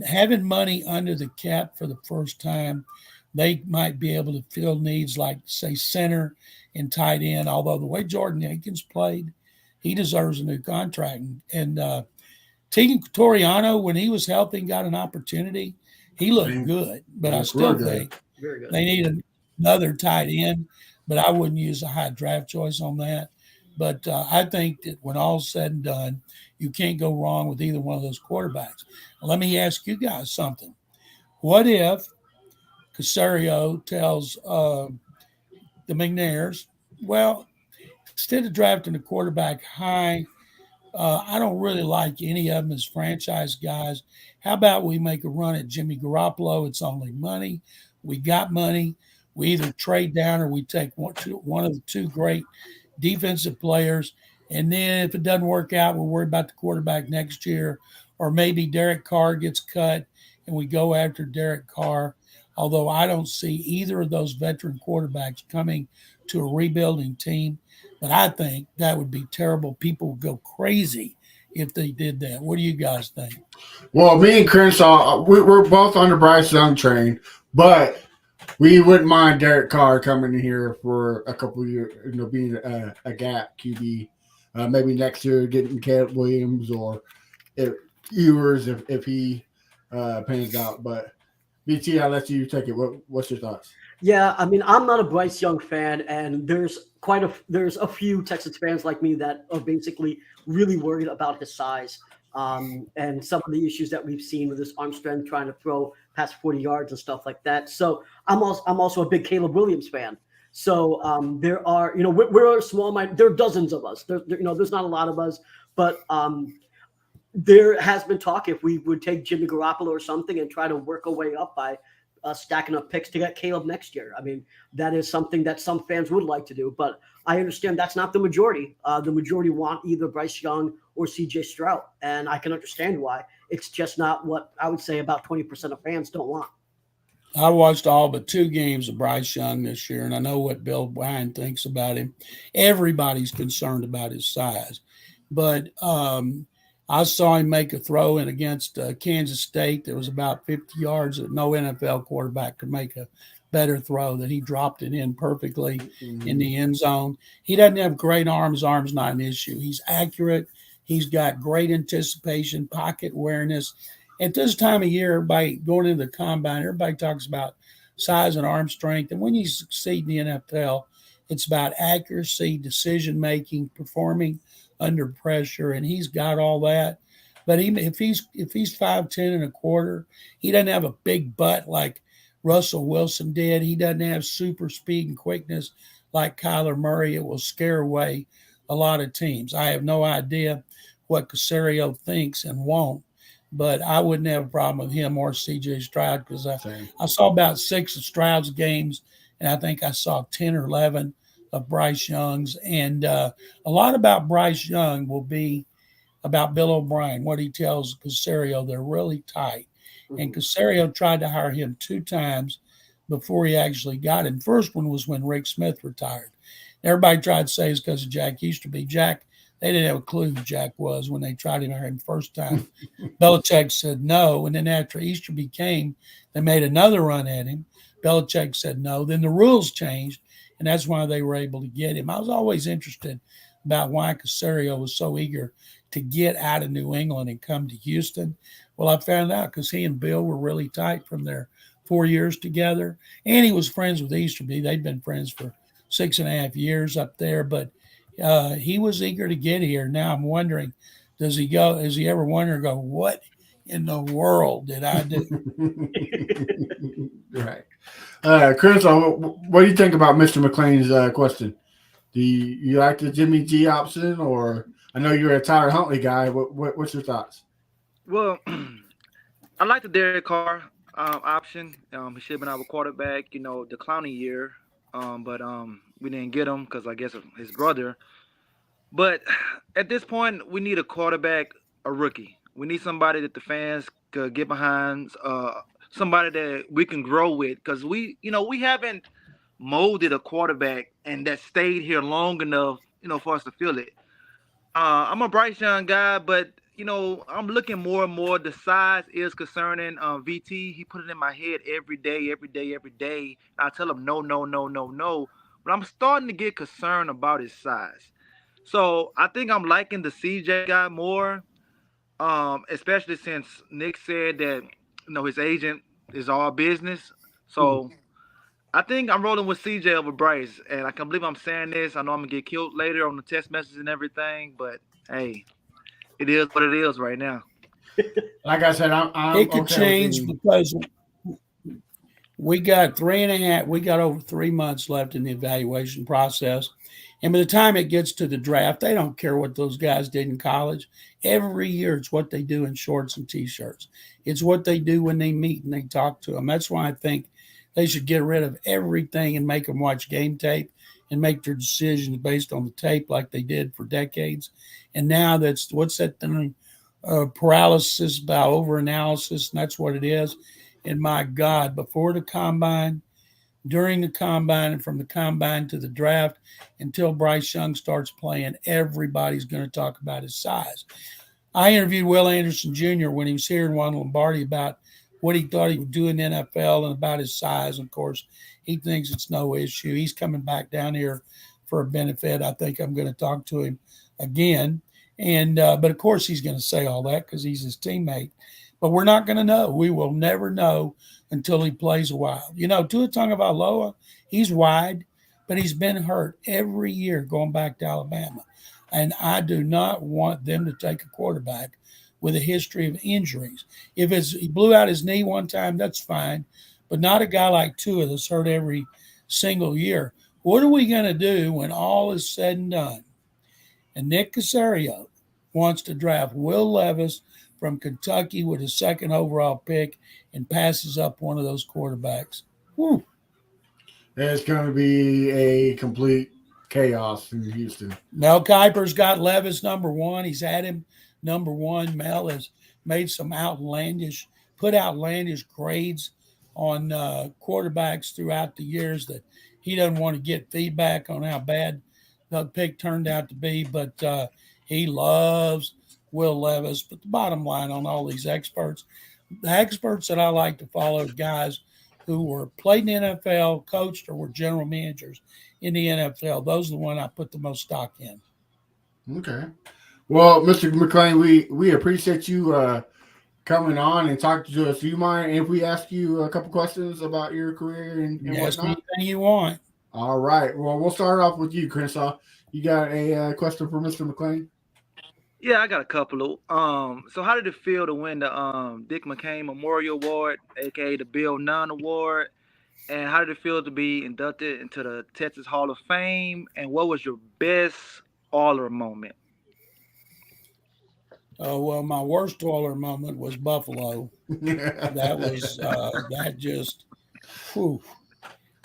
having money under the cap for the first time, they might be able to fill needs like, say, center and tight end. Although the way Jordan Akins played, he deserves a new contract. And Tegan Toriano, when he was healthy and got an opportunity, he looked good. But I still think they need another tight end. But I wouldn't use a high draft choice on that. But I think that when all's said and done, you can't go wrong with either one of those quarterbacks. Let me ask you guys something. What if Caserio tells the McNairs, well, instead of drafting a quarterback high, I don't really like any of them as franchise guys. How about we make a run at Jimmy Garoppolo? It's only money. We got money. We either trade down or we take one of the two great defensive players. And then if it doesn't work out, we'll worry about the quarterback next year. Or maybe Derek Carr gets cut and we go after Derek Carr. Although I don't see either of those veteran quarterbacks coming to a rebuilding team. But I think that would be terrible. People would go crazy if they did that. What do you guys think? Well, me and Crenshaw, we're both on the Bryce Young train, but we wouldn't mind Derek Carr coming in here for a couple of years, being a gap QB. Maybe next year getting Caleb Williams or Ewers if he pans out. But BT, I'll let you take it. What's your thoughts? Yeah, I mean, I'm not a Bryce Young fan, and there's a few Texans fans like me that are basically really worried about his size and some of the issues that we've seen with his arm strength, trying to throw past 40 yards and stuff like that. So I'm also a big Caleb Williams fan. So there are, we're a small mind. There are dozens of us. There's not a lot of us, but there has been talk if we would take Jimmy Garoppolo or something and try to work our way up by stacking up picks to get Caleb next year. I mean, that is something that some fans would like to do, but I understand that's not the majority. The majority want either Bryce Young or CJ Stroud, and I can understand why. It's just not what I would say about 20% of fans don't want. I watched all but 2 games of Bryce Young this year, and I know what Bill Bryan thinks about him. Everybody's concerned about his size, but I saw him make a throw in against Kansas State. There was about 50 yards that no NFL quarterback could make a better throw, that he dropped it in perfectly in the end zone. He doesn't have great arms. Arms not an issue. He's accurate. He's got great anticipation, pocket awareness. At this time of year, everybody going into the combine, everybody talks about size and arm strength. And when you succeed in the NFL, it's about accuracy, decision-making, performing under pressure, and he's got all that. But if he's 5'10" and a quarter, he doesn't have a big butt like Russell Wilson did. He doesn't have super speed and quickness like Kyler Murray. It will scare away a lot of teams. I have no idea what Caserio thinks and won't, but I wouldn't have a problem with him or CJ Stroud because I saw about 6 of Stroud's games, and I think I saw 10 or 11 of Bryce Young's. And a lot about Bryce Young will be about Bill O'Brien, what he tells Caserio. They're really tight. And Caserio tried to hire him 2 times before he actually got him. First one was when Rick Smith retired. Everybody tried to say it's because of Jack Easterby. They didn't have a clue who Jack was when they tried to hire him first time. Belichick said no. And then after Easterby came, they made another run at him. Belichick said no. Then the rules changed, and that's why they were able to get him. I was always interested about why Caserio was so eager to get out of New England and come to Houston. Well, I found out because he and Bill were really tight from their 4 years together. And he was friends with Easterby. They'd been friends for 6.5 years up there, but he was eager to get here. Now I'm wondering, does he ever wonder, what in the world did I do? Right. Chris, what do you think about Mr. McClain's question? Do you like the Jimmy G option, or I know you're a Tyler Huntley guy. What's your thoughts? Well, I like the Derek Carr option. He should have been our quarterback, the clowny year. But we didn't get him because I guess of his brother. But at this point, we need a quarterback, a rookie. We need somebody that the fans could get behind, somebody that we can grow with, because we haven't molded a quarterback and that stayed here long enough, for us to feel it. I'm a Bryce Young guy, but I'm looking more and more. The size is concerning. VT, he put it in my head every day, every day, every day. I tell him no, no, no, no, no. But I'm starting to get concerned about his size. So I think I'm liking the CJ guy more, especially since Nick said that his agent is all business. So I think I'm rolling with CJ over Bryce, and I can't believe I'm saying this. I know I'm gonna get killed later on the text message and everything, but hey, it is what it is right now. Like I said, I'm It could okay change with because we got 3.5. We got over 3 months left in the evaluation process, and by the time it gets to the draft, they don't care what those guys did in college. Every year, it's what they do in shorts and t-shirts. It's what they do when they meet and they talk to them. That's why I think they should get rid of everything and make them watch game tape and make their decisions based on the tape like they did for decades. And now that's what's that thing, paralysis by overanalysis, and that's what it is. And my God, before the combine, during the combine, and from the combine to the draft, until Bryce Young starts playing, everybody's going to talk about his size. I interviewed Will Anderson Jr. when he was here in Juan Lombardi about what he thought he would do in the NFL and about his size. And of course, he thinks it's no issue. He's coming back down here for a benefit. I think I'm going to talk to him again. And but of course, he's going to say all that because he's his teammate. But we're not going to know. We will never know until he plays a while. Tua Tagovailoa, he's wide, but he's been hurt every year going back to Alabama. And I do not want them to take a quarterback with a history of injuries. If he blew out his knee one time, that's fine, but not a guy like Tua that's hurt every single year. What are we going to do when all is said and done? And Nick Caserio wants to draft Will Levis from Kentucky with his second overall pick and passes up one of those quarterbacks. Whew. it's going to be a complete chaos in Houston. Mel Kiper's got Levis number one. He's had him number one. Mel has made some outlandish grades on quarterbacks throughout the years that he doesn't want to get feedback on how bad the pick turned out to be, but he loves Will Levis. But the bottom line on all these experts, the experts that I like to follow are guys who were played in the NFL, coached, or were general managers in the NFL. Those are the ones I put the most stock in. Okay. Well, Mr. McClain, we appreciate you coming on and talking to us. Do you mind if we ask you a couple questions about your career and Ask me whatnot? anything you want. All right. Well, we'll start off with you, Crenshaw. You got a question for Mr. McClain? Yeah, I got a couple of. So how did it feel to win the Dick McCain Memorial Award, aka the Bill Nunn Award? And how did it feel to be inducted into the Texas Hall of Fame? And what was your best Oiler moment? Well, my worst Oiler moment was Buffalo. That was that just, whew,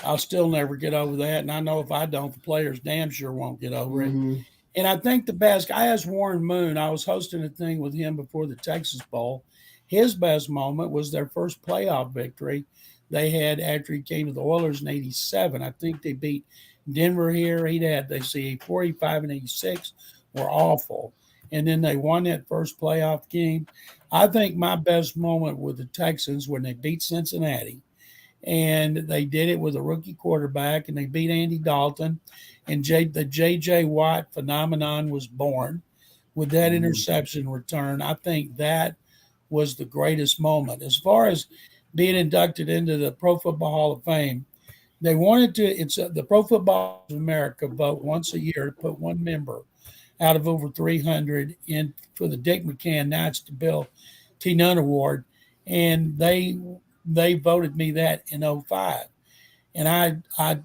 I'll still never get over that. And I know if I don't, the players damn sure won't get over it. Mm-hmm. And I think the best, I asked Warren Moon, I was hosting a thing with him before the Texas Bowl. His best moment was their first playoff victory they had after he came to the Oilers in 87. I think they beat Denver here. They see 45 and 86 were awful. And then they won that first playoff game. I think my best moment with the Texans when they beat Cincinnati. And they did it with a rookie quarterback, and they beat Andy Dalton. And the J.J. Watt phenomenon was born with that interception return. I think that was the greatest moment. As far as being inducted into the Pro Football Hall of Fame, they wanted to – the Pro Football of America vote once a year to put one member out of over 300 in for the Dick McCann Knights to Bill T. Nunn Award. And they voted me that in 2005. And I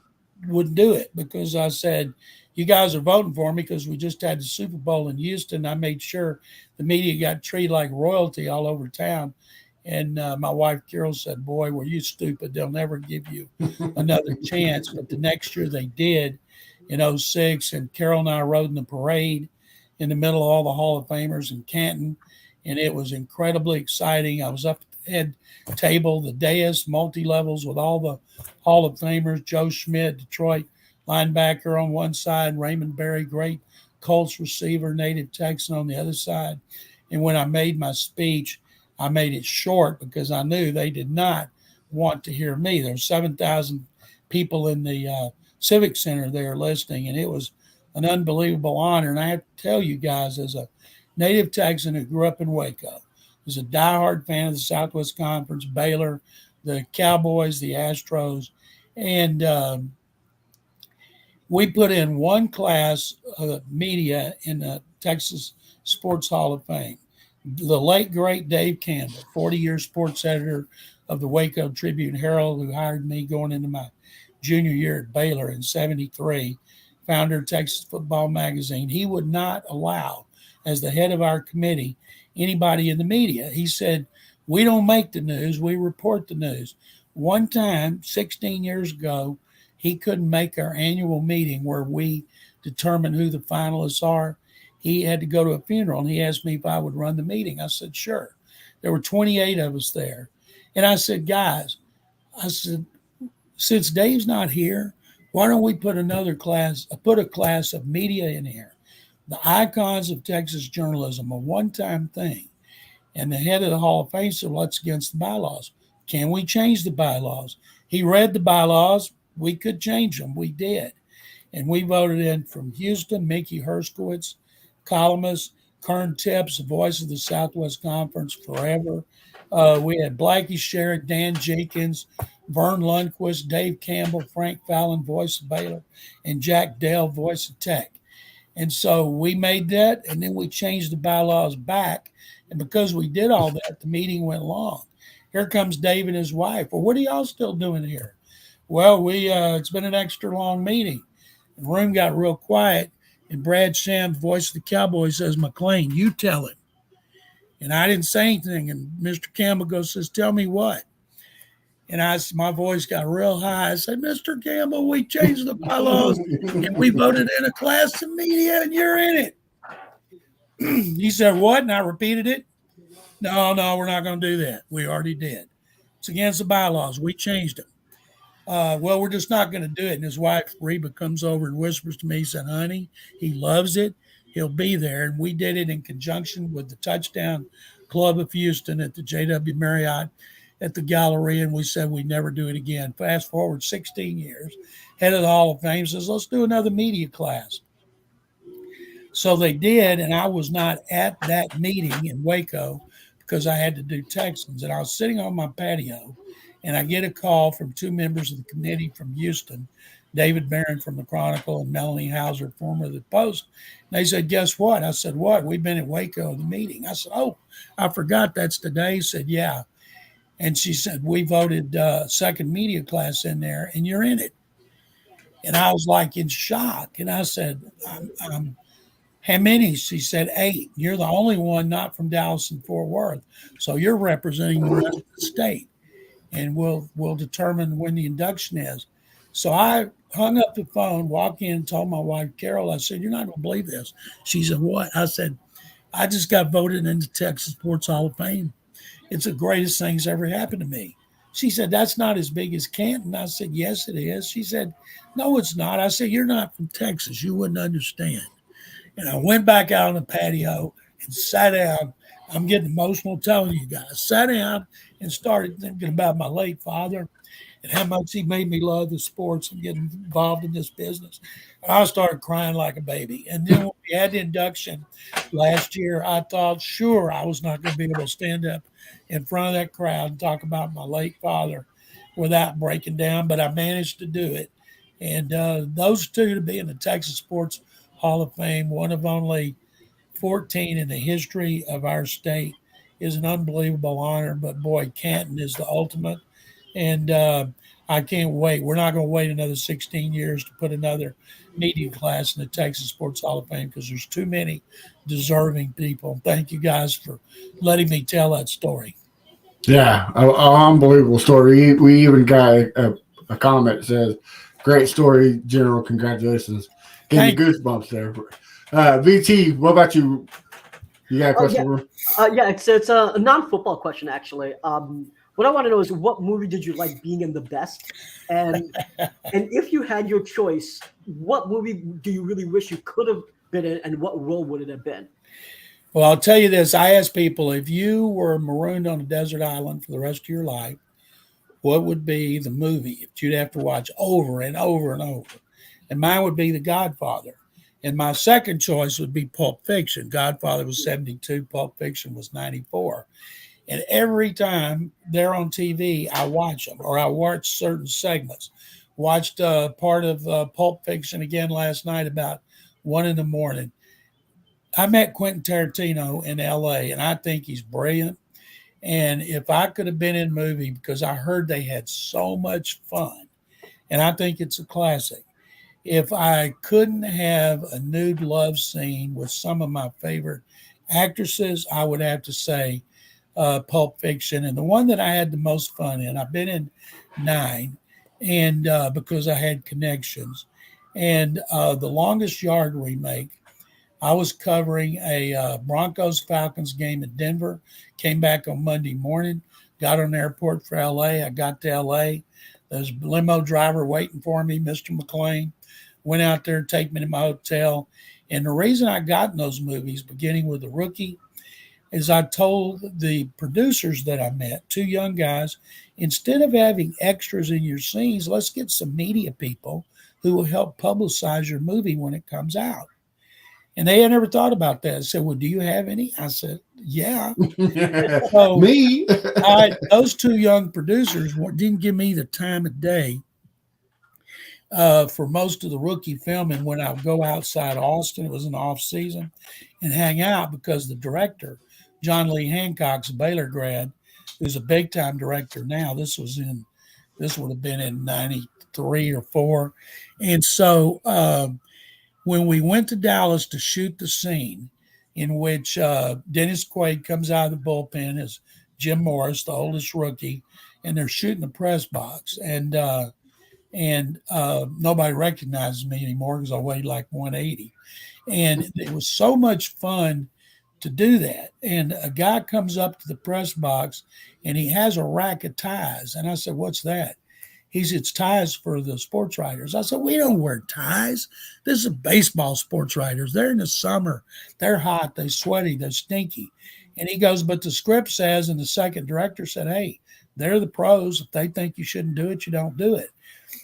wouldn't do it because I said, you guys are voting for me because we just had the Super Bowl in Houston. I made sure the media got treated like royalty all over town. And my wife, Carol, said, boy, were you stupid. They'll never give you another chance. But the next year they did in '06. And Carol and I rode in the parade in the middle of all the Hall of Famers in Canton. And it was incredibly exciting. I was up at the head table, the dais, multi-levels with all the Hall of Famers, Joe Schmidt, Detroit linebacker on one side, Raymond Berry, great Colts receiver, native Texan on the other side. And when I made my speech, I made it short because I knew they did not want to hear me. There were 7,000 people in the Civic Center there listening, and it was an unbelievable honor. And I have to tell you guys, as a native Texan who grew up in Waco, was a diehard fan of the Southwest Conference, Baylor, the Cowboys, the Astros, and we put in one class of media in the Texas Sports Hall of Fame. The late, great Dave Campbell, 40-year sports editor of the Waco Tribune-Herald, who hired me going into my junior year at Baylor in '73, founder of Texas Football Magazine. He would not allow, as the head of our committee, anybody in the media. He said, we don't make the news, we report the news. One time, 16 years ago, he couldn't make our annual meeting where we determine who the finalists are. He had to go to a funeral, and he asked me if I would run the meeting. I said, sure. There were 28 of us there. And I said, guys, I said, since Dave's not here, why don't we put a class of media in here? The icons of Texas journalism, a one-time thing. And the head of the Hall of Fame said, well, that's against the bylaws. Can we change the bylaws? He read the bylaws. We could change them. We did. And we voted in from Houston, Mickey Herskowitz, columnist, Kern Tips, the voice of the Southwest Conference forever. We had Blackie Sherritt, Dan Jenkins, Vern Lundquist, Dave Campbell, Frank Fallon, voice of Baylor, and Jack Dale, voice of Tech. And so we made that, and then we changed the bylaws back. And because we did all that, the meeting went long. Here comes Dave and his wife. Well, what are y'all still doing here? Well, it's been an extra long meeting. The room got real quiet. And Brad Shams, voice of the Cowboys, says, McClain, you tell him. And I didn't say anything. And Mr. Campbell says, tell me what? And my voice got real high. I said, Mr. Campbell, we changed the bylaws and we voted in a class of media and you're in it. He said, what? And I repeated it. No, we're not going to do that. We already did. It's against the bylaws. We changed them. Well, we're just not going to do it. And his wife, Reba, comes over and whispers to me, he said, honey, he loves it. He'll be there. And we did it in conjunction with the Touchdown Club of Houston at the JW Marriott at the Galleria. And we said we'd never do it again. Fast forward 16 years. Head of the Hall of Fame says, let's do another media class. So they did. And I was not at that meeting in Waco because I had to do Texans. And I was sitting on my patio. And I get a call from two members of the committee from Houston, David Barron from the Chronicle and Melanie Hauser, former of the Post. And they said, guess what? I said, what? We've been at Waco, the meeting. I said, oh, I forgot that's today. He said, yeah. And she said, we voted second media class in there, and you're in it. And I was like in shock. And I said, I'm how many? She said 8. You're the only one not from Dallas and Fort Worth. So you're representing the rest of the state. And we'll determine when the induction is. So I hung up the phone, walked in, and told my wife, Carol, I said, you're not going to believe this. She said, what? I said, I just got voted into Texas Sports Hall of Fame. It's the greatest thing that's ever happened to me. She said, that's not as big as Canton. I said, yes, it is. She said, no, it's not. I said, you're not from Texas. You wouldn't understand. And I went back out on the patio and sat down. I'm getting emotional telling you guys. Sat down and started thinking about my late father and how much he made me love the sports and get involved in this business. I started crying like a baby. And then when we had the induction last year, I thought, sure, I was not going to be able to stand up in front of that crowd and talk about my late father without breaking down, but I managed to do it. And those two to be in the Texas Sports Hall of Fame, one of only 14 in the history of our state, is an unbelievable honor. But boy, Canton is the ultimate. And I can't wait. We're not going to wait another 16 years to put another media class in the Texas Sports Hall of Fame because there's too many deserving people. Thank you guys for letting me tell that story. Yeah, an unbelievable story. We even got a comment that says, "Great story, General. Congratulations." Gave me goosebumps there. VT, what about you? You got a question? It's a non-football question actually. What I want to know is what movie did you like being in the best, and if you had your choice, what movie do you really wish you could have been in, and what role would it have been? Well, I'll tell you this. I asked people, if you were marooned on a desert island for the rest of your life, what would be the movie that you'd have to watch over and over and over? And mine would be The Godfather. And my second choice would be Pulp Fiction. Godfather was 72, Pulp Fiction was 94. And every time they're on TV, I watch them, or I watch certain segments. Watched part of Pulp Fiction again last night about 1 a.m. I met Quentin Tarantino in L.A., and I think he's brilliant. And if I could have been in a movie, because I heard they had so much fun, and I think it's a classic, if I couldn't have a nude love scene with some of my favorite actresses, I would have to say Pulp Fiction. And the one that I had the most fun in, I've been in 9, and because I had connections. And The Longest Yard remake, I was covering a Broncos-Falcons game in Denver, came back on Monday morning, got on the airport for L.A. I got to L.A. There's a limo driver waiting for me, Mr. McClain. Went out there, take me to my hotel. And the reason I got in those movies, beginning with The Rookie, is I told the producers that I met, 2 young guys, instead of having extras in your scenes, let's get some media people who will help publicize your movie when it comes out. And they had never thought about that. I said, well, do you have any? I said, yeah. So Me? those 2 young producers didn't give me the time of day for most of the Rookie filming when I would go outside Austin. It was an off season, and hang out because the director, John Lee Hancock's a Baylor grad, who's a big time director now. This would have been in 93 or 4. And so when we went to Dallas to shoot the scene in which Dennis Quaid comes out of the bullpen as Jim Morris, the oldest rookie, and they're shooting the press box. And nobody recognizes me anymore because I weighed like 180. And it was so much fun to do that. And a guy comes up to the press box and he has a rack of ties. And I said, what's that? He said, it's ties for the sports writers. I said, we don't wear ties. This is baseball sports writers. They're in the summer. They're hot. They're sweaty. They're stinky. And he goes, but the script says, and the second director said, hey, they're the pros. If they think you shouldn't do it, you don't do it.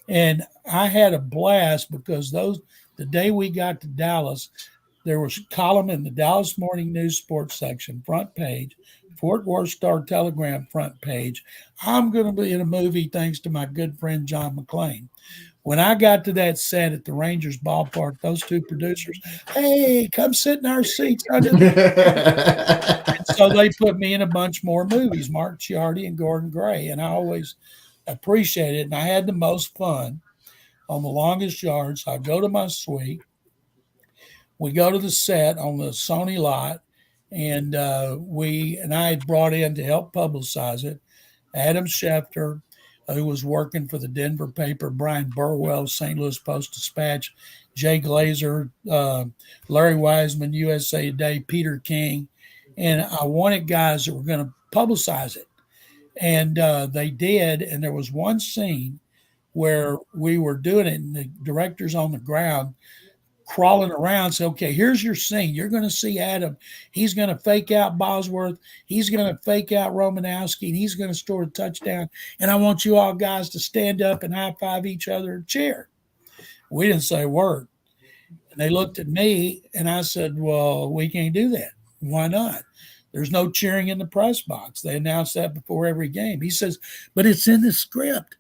And I had a blast because the day we got to Dallas, there was a column in the Dallas Morning News sports section, front page, Fort Worth Star-Telegram front page. I'm going to be in a movie thanks to my good friend John McClain. When I got to that set at the Rangers ballpark, those 2 producers, hey, come sit in our seats under the So they put me in a bunch more movies, Mark Ciardi and Gordon Gray, and I always appreciate it. And I had the most fun on The Longest Yard. So I go to my suite. We go to the set on the Sony lot, and I had brought in to help publicize it Adam Schefter, who was working for the Denver paper, Brian Burwell, St. Louis Post-Dispatch, Jay Glazer, Larry Wiseman, USA Today, Peter King. And I wanted guys that were going to publicize it. And they did. And there was one scene where we were doing it, and the director's on the ground crawling around. Say, okay, here's your scene. You're going to see Adam. He's going to fake out Bosworth. He's going to fake out Romanowski, and he's going to score a touchdown. And I want you all guys to stand up and high five each other and cheer. We didn't say a word. And they looked at me, and I said, well, we can't do that. Why not? There's no cheering in the press box. They announce that before every game. He says, but it's in the script.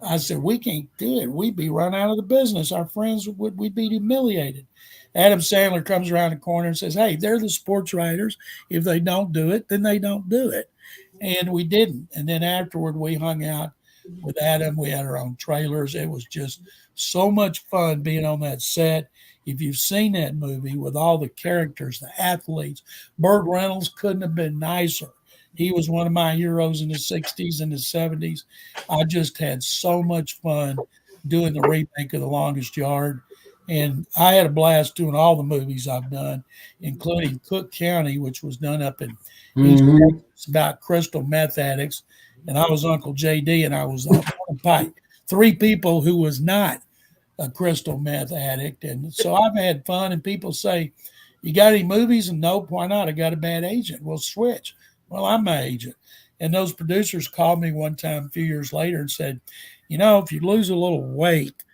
I said, we can't do it. We'd be run out of the business. Our friends we'd be humiliated. Adam Sandler comes around the corner and says, hey, they're the sports writers. If they don't do it, then they don't do it. And we didn't. And then afterward, we hung out with Adam. We had our own trailers. It was just so much fun being on that set. If you've seen that movie with all the characters, the athletes, Burt Reynolds couldn't have been nicer. He was one of my heroes in the 60s and the 70s. I just had so much fun doing the remake of The Longest Yard. And I had a blast doing all the movies I've done, including Cook County, which was done up in East Texas about crystal meth addicts. And I was Uncle JD, and I was on pipe. 3 people who was not a crystal meth addict. And so I've had fun, and people say, you got any movies? And nope, why not? I got a bad agent. Well, switch. Well, I'm my agent. And those producers called me one time a few years later and said, if you lose a little weight,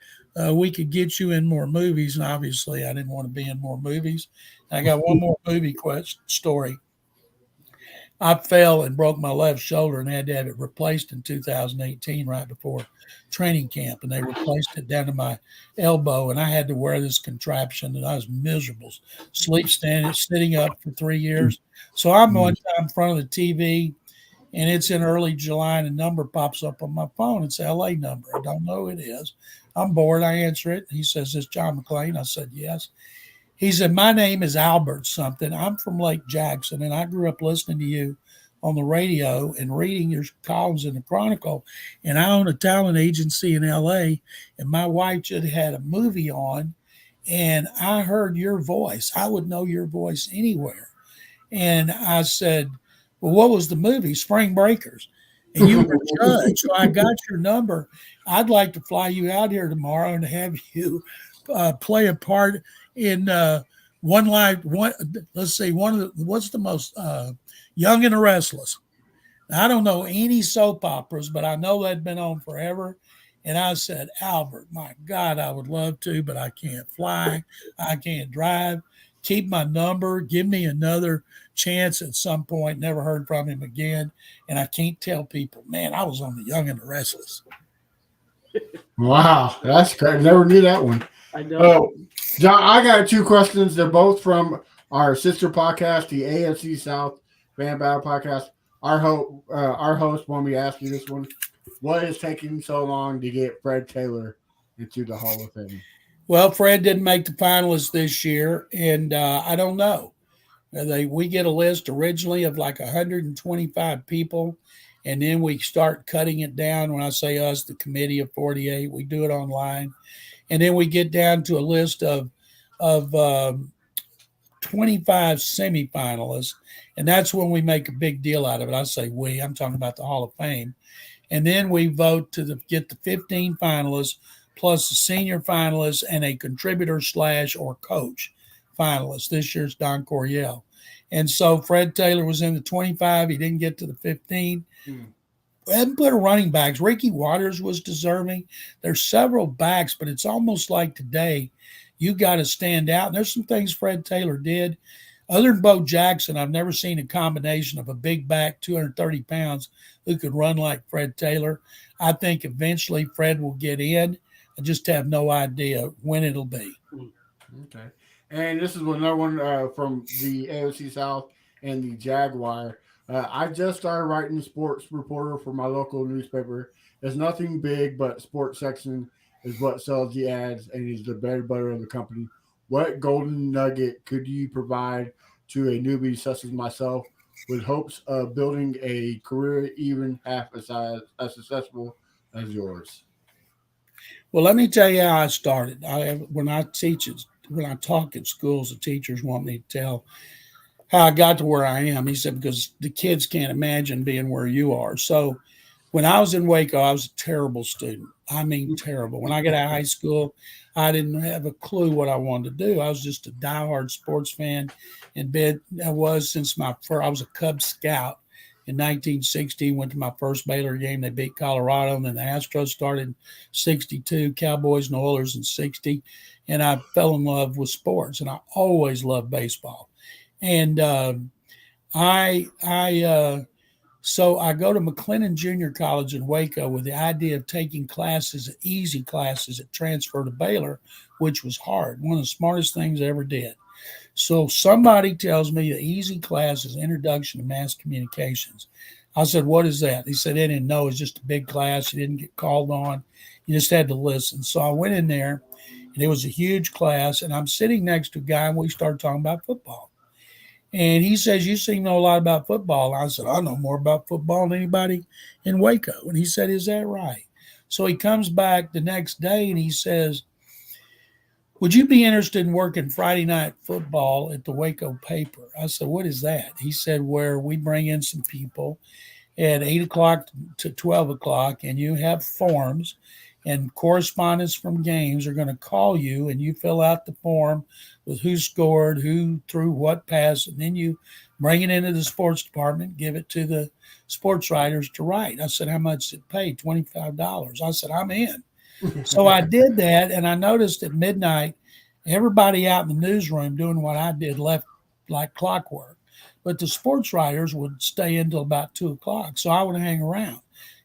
we could get you in more movies. And obviously I didn't want to be in more movies. And I got one more movie story. I fell and broke my left shoulder and had to have it replaced in 2018, right before training camp. And they replaced it down to my elbow. And I had to wear this contraption, and I was miserable. Sitting up for 3 years. So I'm one time in front of the TV, and it's in early July, and a number pops up on my phone. It's an LA number. I don't know who it is. I'm bored. I answer it. He says, "Is John McClain?" I said, "Yes." He said, "My name is Albert something. I'm from Lake Jackson, and I grew up listening to you on the radio and reading your columns in the Chronicle. And I own a talent agency in LA, and my wife just had a movie on, and I heard your voice. I would know your voice anywhere." And I said, "Well, what was the movie?" "Spring Breakers." "And you were a judge, so I got your number. I'd like to fly you out here tomorrow and have you play a part in let's see, what's the most Young and the Restless." Now, I don't know any soap operas, but I know they'd been on forever. And I said, "Albert, my God, I would love to, but I can't fly. I can't drive. Keep my number. Give me another chance at some point." Never heard from him again. And I can't tell people, man, I was on the Young and the Restless. Wow, that's great. Never knew that one. I know. John, I got 2 questions. They're both from our sister podcast, the AFC South Fan Battle Podcast. Our host wanted me to ask you this one. What is taking so long to get Fred Taylor into the Hall of Fame? Well, Fred didn't make the finalists this year, and I don't know. We get a list originally of like 125 people, and then we start cutting it down. When I say us, the committee of 48, we do it online. And then we get down to a list of 25 semifinalists, and that's when we make a big deal out of it. I say we, I'm talking about the Hall of Fame. And then we vote to get the 15 finalists plus the senior finalists and a contributor / or coach finalist. This year's Don Coryell. And so Fred Taylor was in the 25. He didn't get to the 15. We haven't put a running backs. Ricky Waters was deserving. There's several backs, but it's almost like today you got to stand out. And there's some things Fred Taylor did. Other than Bo Jackson, I've never seen a combination of a big back, 230 pounds, who could run like Fred Taylor. I think eventually Fred will get in. I just have no idea when it'll be. Okay. And this is another one from the AOC South and the Jaguar. I just started writing sports reporter for my local newspaper. There's nothing big, but sports section is what sells the ads and is the bread and butter of the company. What golden nugget could you provide to a newbie such as myself with hopes of building a career even half as successful as yours? Well, let me tell you how I started. When I talk at schools, the teachers want me to tell how I got to where I am. He said, because the kids can't imagine being where you are. So when I was in Waco, I was a terrible student. I mean, terrible. When I got out of high school, I didn't have a clue what I wanted to do. I was just a diehard sports fan. And I was since I was a Cub Scout in 1960. Went to my first Baylor game. They beat Colorado. And then the Astros started in 62, Cowboys and Oilers in 60. And I fell in love with sports. And I always loved baseball. And so I go to McLennan Junior College in Waco with the idea of taking classes, easy classes at transfer to Baylor, which was hard. One of the smartest things I ever did. So somebody tells me the easy class is Introduction to Mass Communications. I said, what is that? He said, they didn't know. It was just a big class. You didn't get called on. You just had to listen. So I went in there, and it was a huge class, and I'm sitting next to a guy, and we started talking about football. And he says, you seem to know a lot about football. I said, I know more about football than anybody in Waco. And he said, is that right? So he comes back the next day, and he says, would you be interested in working Friday night football at the Waco paper? I said, what is that? He said, where we bring in some people at 8 o'clock to 12 o'clock, and you have forms, and correspondents from games are going to call you, and you fill out the form with who scored, who threw what pass, and then you bring it into the sports department, give it to the sports writers to write. I said, how much did it pay? $25. I said, I'm in. So I did that, and I noticed at midnight, everybody out in the newsroom doing what I did left like clockwork. But the sports writers would stay until about 2 o'clock, so I would hang around.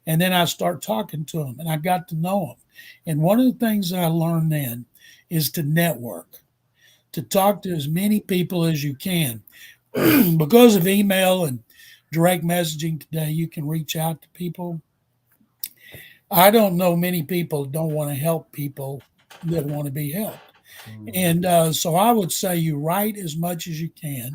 And then I start talking to them, and I got to know them. And one of the things I learned then is to network, to talk to as many people as you can. Because of email and direct messaging today, you can reach out to people. I don't know many people that don't want to help people that want to be helped. And so I would say you write as much as you can.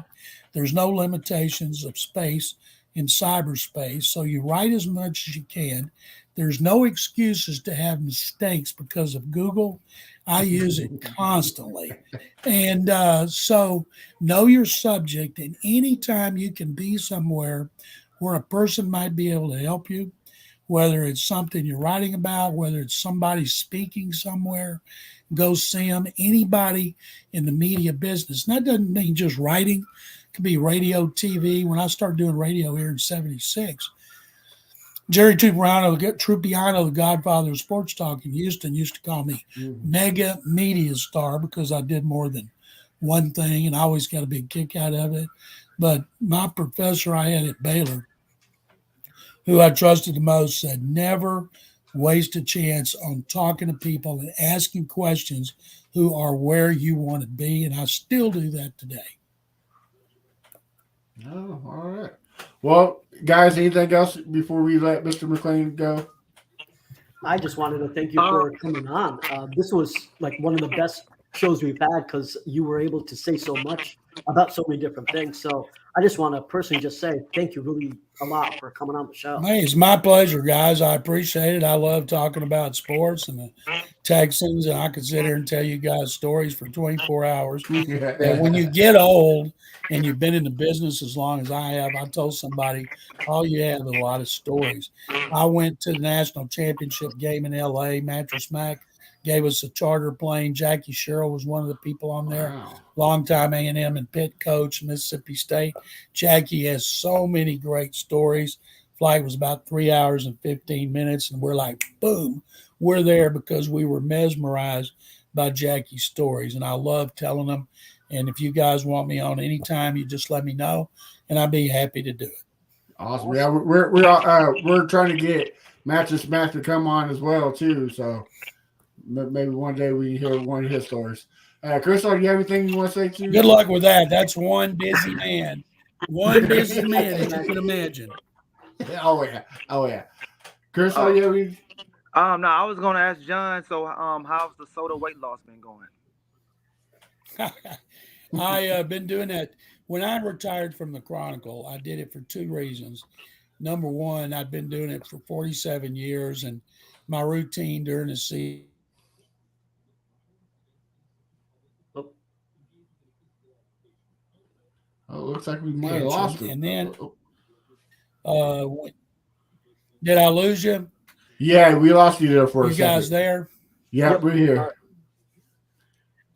There's no limitations of space in cyberspace. So you write as much as you can. There's no excuses to have mistakes because of Google. I use it constantly. And so know your subject, and anytime you can be somewhere where a person might be able to help you, whether it's something you're writing about, whether it's somebody speaking somewhere, go see them. Anybody in the media business. And that doesn't mean just writing. It could be radio, TV. When I started doing radio here in 76, Jerry Trupiano, the godfather of sports talk in Houston, used to call me mega media star because I did more than one thing, and I always got a big kick out of it. But my professor I had at Baylor, who I trusted the most, said never waste a chance on talking to people and asking questions who are where you want to be. And I still do that today. Oh, all right. Well, guys, anything else before we let Mr. McClain go? I just wanted to thank you for coming on. This was like one of the best shows we've had because you were able to say so much about so many different things. So I just want to personally just say thank you really a lot for coming on the show. Hey, it's my pleasure, guys. I appreciate it. I love talking about sports and the Texans, and I could sit here and tell you guys stories for 24 hours. And when you get old and you've been in the business as long as I have, I told somebody, all you have is a lot of stories. I went to the national championship game in L.A. Mattress Mac gave us a charter plane. Jackie Sherrill was one of the people on there. Wow. Longtime A&M and Pitt coach, Mississippi State. Jackie has so many great stories. Flight was about 3 hours and 15 minutes, and we're like, boom, we're there because we were mesmerized by Jackie's stories, and I love telling them. And if you guys want me on anytime, you just let me know, and I'd be happy to do it. Awesome. Yeah, we're trying to get Mattress Mac to come on as well too. So maybe one day we hear one of his stories. Crenshaw, do you have anything you want to say too? Good luck with that. That's one busy man. One busy man, as you can imagine. Oh yeah. Crenshaw, you have any? No, I was gonna ask John. So, how's the soda weight loss been going? I've been doing that. When I retired from the Chronicle, I did it for two reasons. Number one, I've been doing it for 47 years, and my routine during the season. Oh, it looks like we might have lost it. And then, did I lose you? Yeah, we lost you there for a second. You guys there? Yeah, we're here.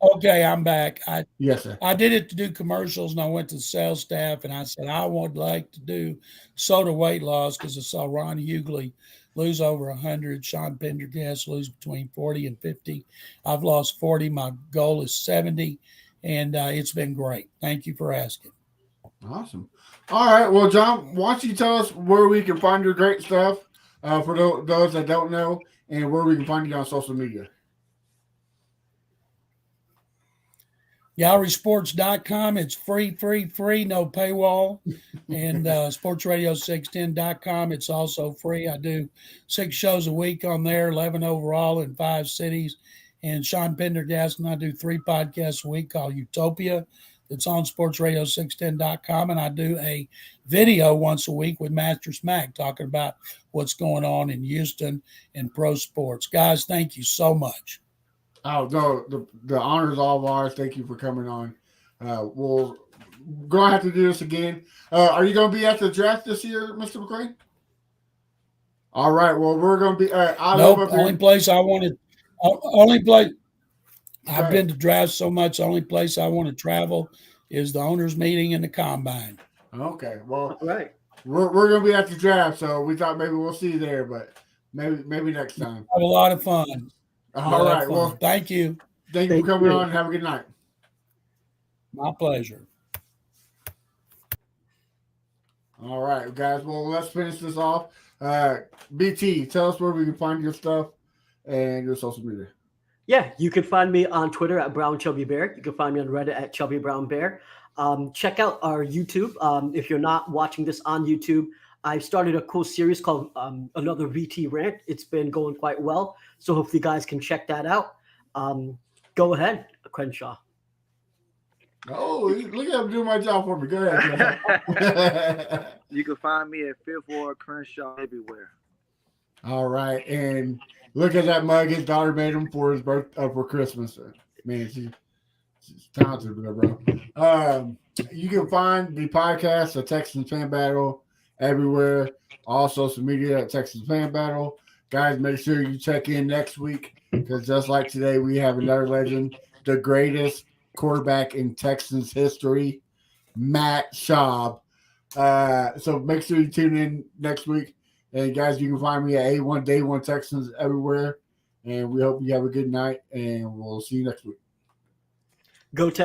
Okay, I'm back. Yes, sir. I did it to do commercials, and I went to the sales staff, and I said, I would like to do soda weight loss because I saw Ron Hughley lose over 100, Sean Pendergast lose between 40 and 50. I've lost 40. My goal is 70, and it's been great. Thank you for asking. Awesome. All right. Well, John, why don't you tell us where we can find your great stuff for those that don't know, and where we can find you on social media. GallerySports.com. It's free, no paywall. And SportsRadio610.com. It's also free. I do 6 shows a week on there, 11 overall in 5 cities. And Sean Pendergast and I do 3 podcasts a week called Utopia. It's on SportsRadio610.com. And I do a video once a week with Master Smack talking about what's going on in Houston and pro sports. Guys, thank you so much. Oh, no, the honor is all ours. Thank you for coming on. We're going to have to do this again. Are you going to be at the draft this year, Mr. McClain? All right. Well, we're going to be. Nope. Only place I want to. Only place. I've been to drafts so much. The only place I want to travel is the owners' meeting and the combine. Okay. Well, All right. We're going to be at the draft, so we thought maybe we'll see you there, but maybe next time. Have a lot of fun. All right. Well, thank you. Thank you for coming on. Have a good night. My pleasure. All right, guys. Well, let's finish this off. BT, tell us where we can find your stuff and your social media. Yeah, you can find me on Twitter at Brown Chubby Bear. You can find me on Reddit at Chubby Brown Bear. Check out our YouTube. If you're not watching this on YouTube, I've started a cool series called Another VT Rant. It's been going quite well, so hopefully you guys can check that out. Go ahead, Crenshaw. Oh, look at him doing my job for me. Go ahead. You can find me at Fifth Ward Crenshaw everywhere. All right, and look at that mug his daughter made him for his for Christmas. Man, she's talented, bro. You can find the podcast, the Texans Fan Battle, everywhere. All social media at Texans Fan Battle. Guys, make sure you check in next week because just like today, we have another legend, the greatest quarterback in Texans history, Matt Schaub. So make sure you tune in next week. And guys, you can find me at A1 Day 1 Texans everywhere. And we hope you have a good night, and we'll see you next week. Go Texans.